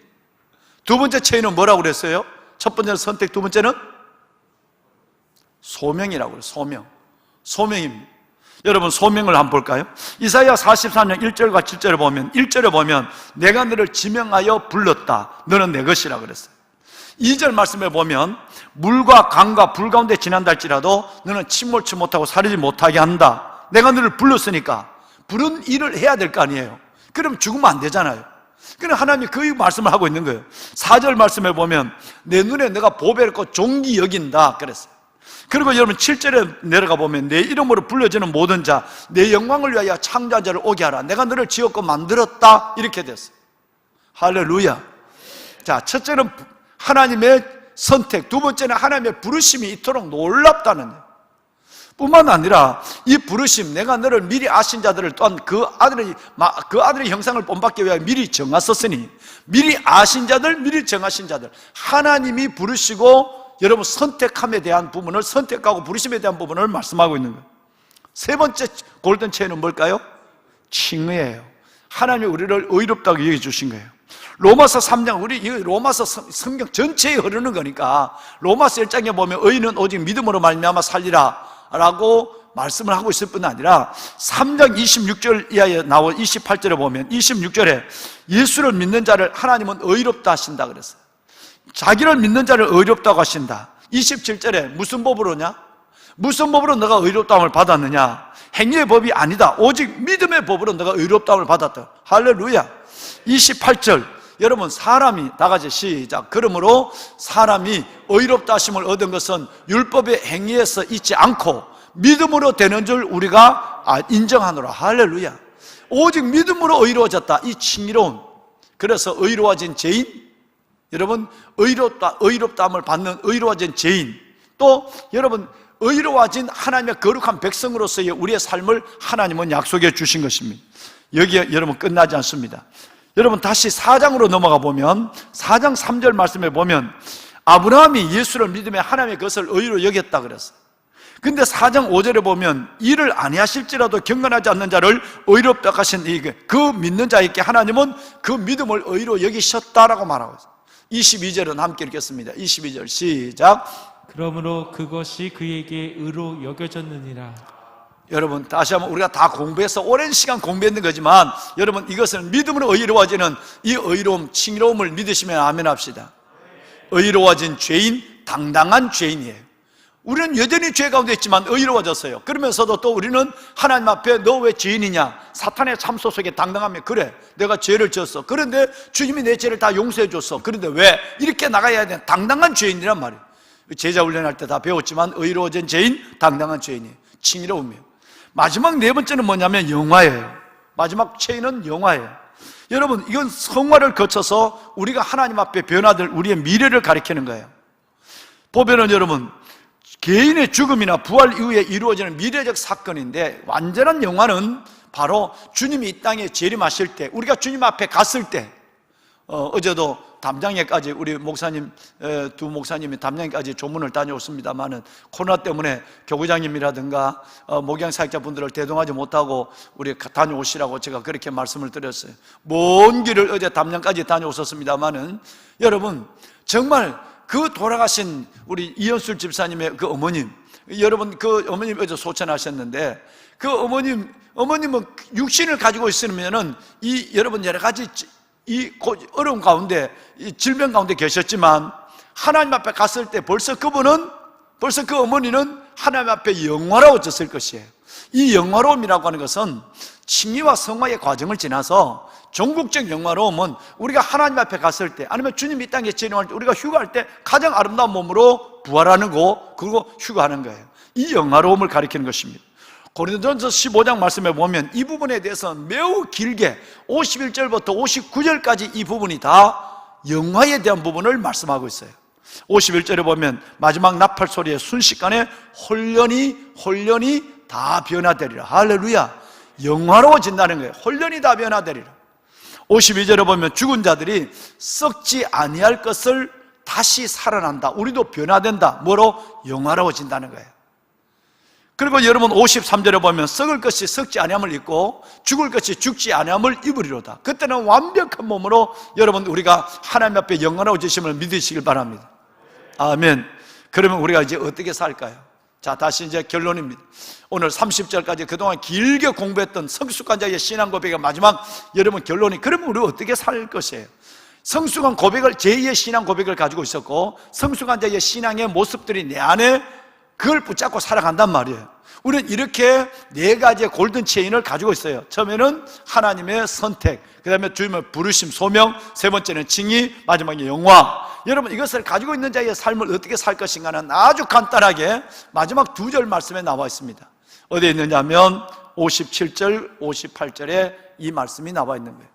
두 번째 체인은 뭐라고 그랬어요? 첫 번째는 선택, 두 번째는 소명이라고 그래요. 소명입니다. 여러분 소명을 한번 볼까요? 이사야 43장 1절과 1절에 보면 내가 너를 지명하여 불렀다, 너는 내 것이라 그랬어요. 2절 말씀에 보면 물과 강과 불 가운데 지난다 할지라도 너는 침몰치 못하고 사르지 못하게 한다. 내가 너를 불렀으니까 부른 일을 해야 될 거 아니에요. 그럼 죽으면 안 되잖아요. 그래 하나님이 그 말씀을 하고 있는 거예요. 4절 말씀에 보면 내 눈에 내가 보배롭고 존귀 여긴다 그랬어요. 그리고 여러분 7절에 내려가 보면 내 이름으로 불려지는 모든 자 내 영광을 위하여 창조한 자를 오게 하라. 내가 너를 지었고 만들었다 이렇게 됐어요. 할렐루야. 자, 첫째는 하나님의 선택, 두 번째는 하나님의 부르심이 이토록 놀랍다는 거예요. 뿐만 아니라 이 부르심, 내가 너를 미리 아신 자들을 또한 그 아들의 형상을 본받기 위하여 미리 정하셨으니, 미리 아신 자들, 미리 정하신 자들, 하나님이 부르시고 여러분 선택함에 대한 부분을, 선택하고 부르심에 대한 부분을 말씀하고 있는 거예요. 세 번째 골든 체인은 뭘까요? 칭의예요. 하나님이 우리를 의롭다고 얘기해 주신 거예요. 로마서 3장, 우리 이 로마서 성경 전체에 흐르는 거니까 로마서 1장에 보면 의인은 오직 믿음으로 말미암아 살리라 라고 말씀을 하고 있을 뿐 아니라 3장 26절 이하에 나온 28절에 보면 26절에 예수를 믿는 자를 하나님은 의롭다 하신다 그랬어요. 자기를 믿는 자를 의롭다고 하신다. 27절에 무슨 법으로냐? 무슨 법으로 너가 의롭다함을 받았느냐? 행위의 법이 아니다. 오직 믿음의 법으로 너가 의롭다함을 받았다. 할렐루야. 28절, 여러분 사람이 다 같이 시작. 그러므로 사람이 의롭다 하심을 얻은 것은 율법의 행위에서 있지 않고 믿음으로 되는 줄 우리가 인정하노라. 할렐루야. 오직 믿음으로 의로워졌다. 이 칭의로운, 그래서 의로워진 죄인, 여러분 의롭다함을 받는 의로워진 죄인, 또 여러분 의로워진 하나님의 거룩한 백성으로서의 우리의 삶을 하나님은 약속해 주신 것입니다. 여기에 여러분 끝나지 않습니다. 여러분 다시 4장으로 넘어가 보면 4장 3절 말씀에 보면 아브라함이 예수를 믿으며 하나님의 것을 의로 여겼다 그랬어요. 근데 4장 5절에 보면 이를 아니하실지라도 경건하지 않는 자를 의롭다 하신 그 믿는 자에게 하나님은 그 믿음을 의로 여기셨다라고 말하고 있어요. 22절은 함께 읽겠습니다. 22절 시작. 그러므로 그것이 그에게 의로 여겨졌느니라. 여러분 다시 한번 우리가 다 공부해서 오랜 시간 공부했는 거지만 여러분 이것은 믿음으로 의로워지는 이 의로움, 칭의로움을 믿으시면 아멘 합시다. 의로워진 죄인, 당당한 죄인이에요. 우리는 여전히 죄 가운데 있지만 의로워졌어요. 그러면서도 또 우리는 하나님 앞에 너 왜 죄인이냐? 사탄의 참소 속에 당당하면 그래 내가 죄를 지었어. 그런데 주님이 내 죄를 다 용서해 줬어. 그런데 왜? 이렇게 나가야 돼. 당당한 죄인이란 말이에요. 제자 훈련할 때 다 배웠지만 의로워진 죄인, 당당한 죄인이에요. 칭의로움이에요. 마지막 네 번째는 뭐냐면 영화예요. 마지막 체인은 영화예요. 여러분 이건 성화를 거쳐서 우리가 하나님 앞에 변화될 우리의 미래를 가리키는 거예요. 보면은 여러분 개인의 죽음이나 부활 이후에 이루어지는 미래적 사건인데, 완전한 영화는 바로 주님이 이 땅에 재림하실 때, 우리가 주님 앞에 갔을 때, 어제도 담양에까지 우리 목사님, 두 목사님이 담양에까지 조문을 다녀왔습니다만은 코로나 때문에 교구장님이라든가 목양 사역자분들을 대동하지 못하고 우리 다녀오시라고 제가 그렇게 말씀을 드렸어요. 먼 길을 어제 담양까지 다녀오셨습니다만은 여러분 정말 그 돌아가신 우리 이현술 집사님의 그 어머님, 여러분 그 어머님 어제 소천하셨는데 그 어머님은 육신을 가지고 있으면은 이 여러분 여러 가지 이 어려운 가운데, 이 질병 가운데 계셨지만 하나님 앞에 갔을 때 벌써 그 어머니는 하나님 앞에 영화로워졌을 것이에요. 이 영화로움이라고 하는 것은 칭의와 성화의 과정을 지나서 종국적 영화로움은 우리가 하나님 앞에 갔을 때, 아니면 주님 이 땅에 재림할 때, 우리가 휴가할 때 가장 아름다운 몸으로 부활하는 거, 그리고 휴가하는 거예요. 이 영화로움을 가리키는 것입니다. 고린도전서 15장 말씀에 보면 이 부분에 대해서 매우 길게 51절부터 59절까지 이 부분이 다 영화에 대한 부분을 말씀하고 있어요. 51절에 보면 마지막 나팔 소리에 순식간에 홀련이 다 변화되리라. 할렐루야. 영화로워진다는 거예요. 홀련이 다 변화되리라. 52절에 보면 죽은 자들이 썩지 아니할 것을 다시 살아난다. 우리도 변화된다. 뭐로? 영화로워진다는 거예요. 그리고 여러분 53절에 보면 썩을 것이 썩지 아니함을 입고 죽을 것이 죽지 아니함을 입으리로다. 그때는 완벽한 몸으로 여러분 우리가 하나님 앞에 영원하오지심을 믿으시길 바랍니다. 아멘. 그러면 우리가 이제 어떻게 살까요? 자, 다시 이제 결론입니다. 오늘 30절까지 그동안 길게 공부했던 성숙한 자의 신앙 고백의 마지막 여러분 결론이, 그러면 우리가 어떻게 살 것이에요? 성숙한 고백을, 제2의 신앙 고백을 가지고 있었고 성숙한 자의 신앙의 모습들이 내 안에 그걸 붙잡고 살아간단 말이에요. 우리는 이렇게 네 가지의 골든 체인을 가지고 있어요. 처음에는 하나님의 선택, 그 다음에 주님의 부르심, 소명, 세 번째는 칭의, 마지막에 영화. 여러분, 이것을 가지고 있는 자의 삶을 어떻게 살 것인가는 아주 간단하게 마지막 두 절 말씀에 나와 있습니다. 어디에 있느냐 하면 57절, 58절에 이 말씀이 나와 있는 거예요.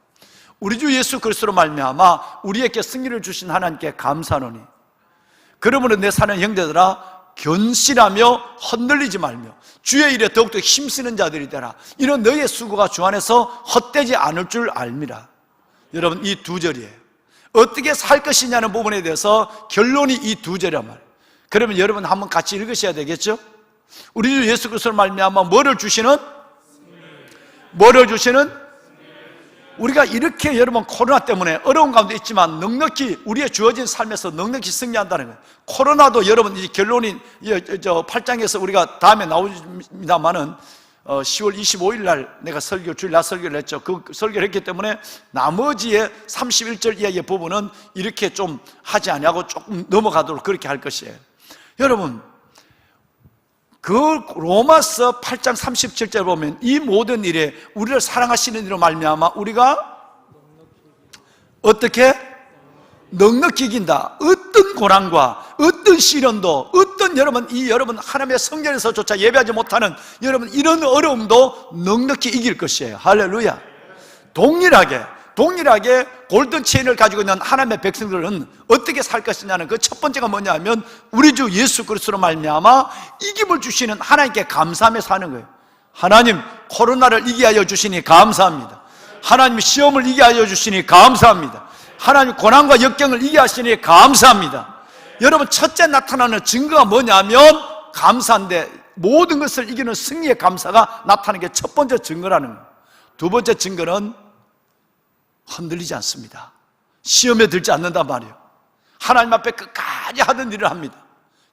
우리 주 예수 그리스도로 말미암아 우리에게 승리를 주신 하나님께 감사하노니 그러므로 내 사는 형제들아 견실하며 흔들리지 말며 주의 일에 더욱더 힘쓰는 자들이 되라. 이런 너희의 수고가 주 안에서 헛되지 않을 줄 알미라. 여러분, 이 두 절이에요. 어떻게 살 것이냐는 부분에 대해서 결론이 이 두 절이란 말이에요. 그러면 여러분 한번 같이 읽으셔야 되겠죠? 우리 주 예수 그리스도로 말미암아 뭐를 주시는? 우리가 이렇게 여러분 코로나 때문에 어려운 가운데 있지만 넉넉히 우리의 주어진 삶에서 넉넉히 승리한다는 거예요. 코로나도 여러분 이 결론이 8장에서 우리가 다음에 나옵니다만은 10월 25일 날 내가 주일 날 설교를 했죠. 그 설교를 했기 때문에 나머지의 31절 이하의 부분은 이렇게 좀 하지 아니하고 조금 넘어가도록 그렇게 할 것이에요. 여러분, 그 로마서 8장 37절 보면 이 모든 일에 우리를 사랑하시는 이로 말미암아 우리가 어떻게 넉넉히 이긴다. 어떤 고난과 어떤 시련도 어떤 여러분 하나님의 성전에서조차 예배하지 못하는 여러분 이런 어려움도 넉넉히 이길 것이에요. 할렐루야. 동일하게 골든 체인을 가지고 있는 하나님의 백성들은 어떻게 살 것이냐는 그 첫 번째가 뭐냐 하면 우리 주 예수 그리스도로 말미암아 이김을 주시는 하나님께 감사하며 사는 거예요. 하나님, 코로나를 이기게 하여 주시니 감사합니다. 하나님, 시험을 이기게 하여 주시니 감사합니다. 하나님, 고난과 역경을 이기게 하시니 감사합니다. 여러분, 첫째 나타나는 증거가 뭐냐면 감사인데 모든 것을 이기는 승리의 감사가 나타나는 게 첫 번째 증거라는 거예요. 두 번째 증거는 흔들리지 않습니다. 시험에 들지 않는단 말이에요. 하나님 앞에 끝까지 하던 일을 합니다.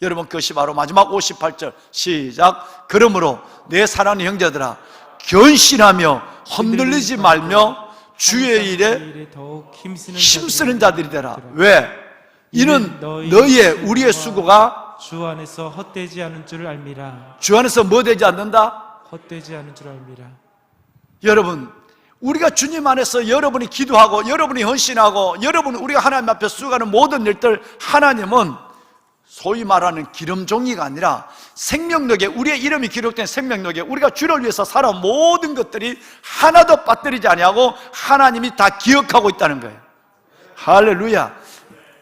여러분, 그것이 바로 마지막 58절 시작. 그러므로 내 사랑하는 형제들아 견실하며 흔들리지 말며 주의 일에 더욱 힘쓰는 자들이 되라. 왜? 이는 우리의 수고가 주 안에서 헛되지 않은 줄 알미라. 주 안에서 뭐 되지 않는다? 헛되지 않은 줄 알미라. 여러분, 우리가 주님 안에서 여러분이 기도하고 여러분이 헌신하고 우리가 하나님 앞에 수고하는 모든 일들, 하나님은 소위 말하는 기름종이가 아니라 생명력에, 우리의 이름이 기록된 생명력에 우리가 주를 위해서 살아온 모든 것들이 하나도 빠뜨리지 아니하고 하나님이 다 기억하고 있다는 거예요. 할렐루야.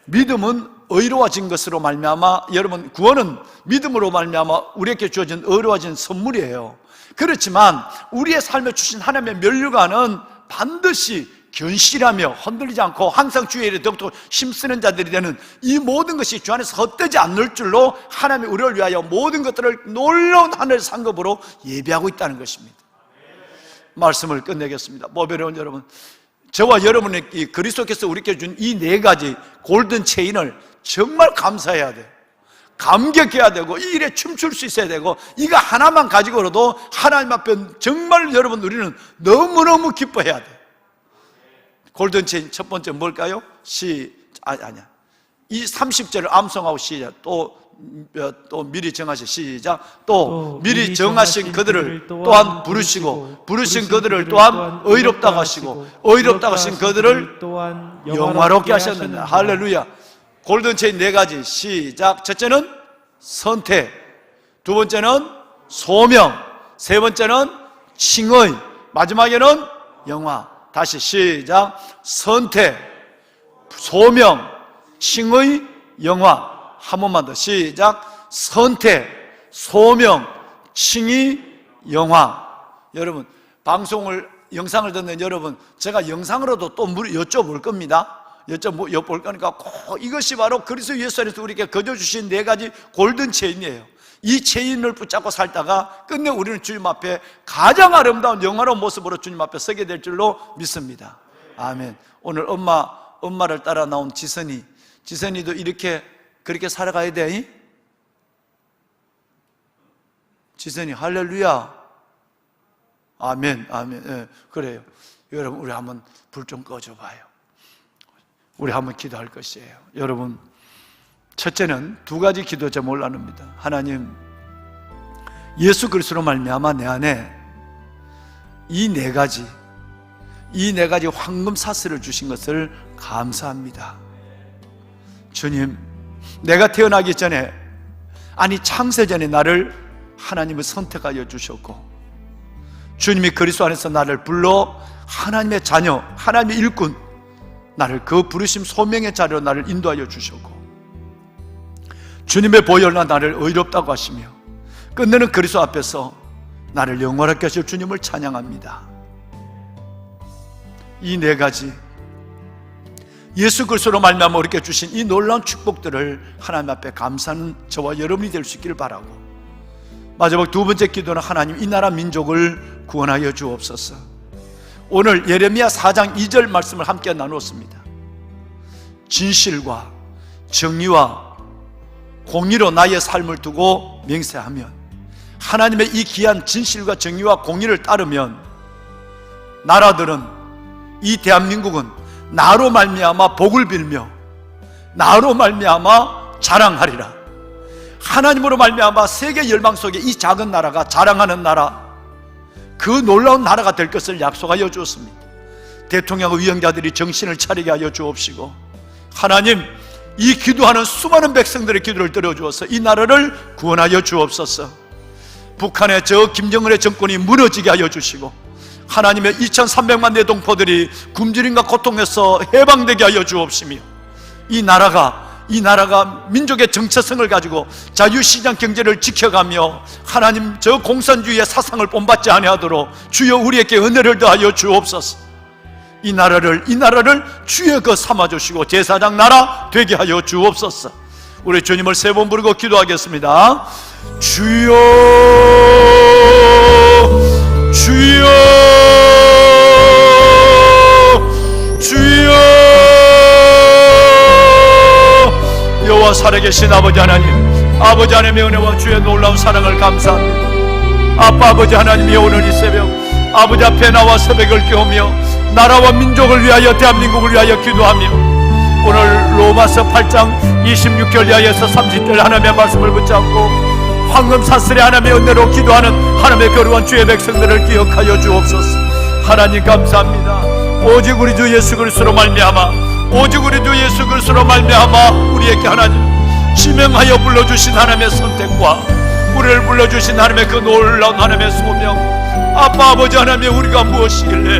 믿음은 의로워진 것으로 말미암아, 여러분, 구원은 믿음으로 말미암아 우리에게 주어진 의로워진 선물이에요. 그렇지만 우리의 삶에 주신 하나님의 면류관은 반드시 견실하며 흔들리지 않고 항상 주의 일에 더욱더 힘쓰는 자들이 되는 이 모든 것이 주 안에서 헛되지 않을 줄로 하나님이 우리를 위하여 모든 것들을 놀라운 하늘의 상급으로 예비하고 있다는 것입니다. 말씀을 끝내겠습니다. 모배로운 여러분, 저와 여러분의 이 그리스도께서 우리에게 준 이 네 가지 골든 체인을 정말 감사해야 돼요. 감격해야 되고 이 일에 춤출 수 있어야 되고 이거 하나만 가지고라도 하나님 앞에 정말 여러분 우리는 너무너무 기뻐해야 돼요. 골든 체인 첫 번째 뭘까요? 이 30절을 암송하고 시작. 또 미리 정하신 시작. 또 미리 정하신 그들을 또한 부르시고 부르신 그들을 또한 의롭다고 하시고 의롭다고 하신 그들을 또한 영화롭게 하셨느니라. 할렐루야. 골든 체인 네 가지 시작. 첫째는 선택, 두 번째는 소명, 세 번째는 칭의, 마지막에는 영화. 다시 시작. 선택, 소명, 칭의, 영화. 한 번만 더 시작. 선택, 소명, 칭의, 영화. 여러분, 영상을 듣는 여러분, 제가 영상으로도 또 여쭤볼 겁니다. 여쭤볼 거니까 꼭 이것이 바로 그리스도 예수 안에서 우리에게 거저주신 네 가지 골든 체인이에요. 이 체인을 붙잡고 살다가 끝내 우리는 주님 앞에 가장 아름다운 영화로운 모습으로 주님 앞에 서게 될 줄로 믿습니다. 아멘. 오늘 엄마를 따라 나온 지선이도 그렇게 살아가야 돼. 지선이 할렐루야. 아멘. 예, 그래요. 여러분, 우리 한번 불 좀 꺼줘봐요. 우리 한번 기도할 것이에요. 여러분, 첫째는 두 가지 기도 제목을 나눕니다. 하나님, 예수 그리스도로 말미암아 내 안에 이 네 가지 황금 사슬을 주신 것을 감사합니다. 주님, 내가 태어나기 전에, 아니 창세전에 나를 하나님을 선택하여 주셨고, 주님이 그리스도 안에서 나를 불러 하나님의 자녀, 하나님의 일꾼, 나를 그 부르심 소명의 자리로 나를 인도하여 주셨고, 주님의 보혈로 나를 의롭다고 하시며 끝내는 그리스도 앞에서 나를 영원하게 하실 주님을 찬양합니다. 이 네 가지 예수 그리스도로 말미암아 우리에게 주신 이 놀라운 축복들을 하나님 앞에 감사하는 저와 여러분이 될 수 있기를 바라고, 마지막 두 번째 기도는 하나님 이 나라 민족을 구원하여 주옵소서. 오늘 예레미야 4장 2절 말씀을 함께 나누었습니다. 진실과 정의와 공의로 나의 삶을 두고 맹세하면, 하나님의 이 귀한 진실과 정의와 공의를 따르면 나라들은, 이 대한민국은 나로 말미암아 복을 빌며 나로 말미암아 자랑하리라. 하나님으로 말미암아 세계 열방 속에 이 작은 나라가 자랑하는 나라, 그 놀라운 나라가 될 것을 약속하여 주었습니다. 대통령과 위원자들이 정신을 차리게 하여 주옵시고, 하나님 이 기도하는 수많은 백성들의 기도를 들어주어서 이 나라를 구원하여 주옵소서. 북한의 저 김정은의 정권이 무너지게 하여 주시고, 하나님의 2300만 내동포들이 굶주림과 고통에서 해방되게 하여 주옵시며, 이 나라가 민족의 정체성을 가지고 자유시장 경제를 지켜가며 하나님 저 공산주의의 사상을 본받지 아니하도록 주여 우리에게 은혜를 더하여 주옵소서. 이 나라를 주의 것 삼아주시고 제사장 나라 되게 하여 주옵소서. 우리 주님을 세 번 부르고 기도하겠습니다. 주여, 주여, 주여. 여호와 살아계신 아버지 하나님, 아버지 하나님의 은혜와 주의 놀라운 사랑을 감사합니다. 아빠 아버지 하나님이 오늘 이 새벽 아버지 앞에 나와 새벽을 깨우며 나라와 민족을 위하여, 대한민국을 위하여 기도하며, 오늘 로마서 8장 26절 이하에서 30절 하나님의 말씀을 붙잡고 황금 사슬의 하나님의 은혜로 기도하는 하나님의 거룩한 주의 백성들을 기억하여 주옵소서. 하나님 감사합니다. 오직 우리 주 예수 그리스도로 말미암아, 오직 우리 주 예수 그리스도로 말미암아 우리에게 하나님 지명하여 불러주신 하나님의 선택과 우리를 불러주신 하나님의 그 놀라운 하나님의 소명, 아빠 아버지 하나님의 우리가 무엇이길래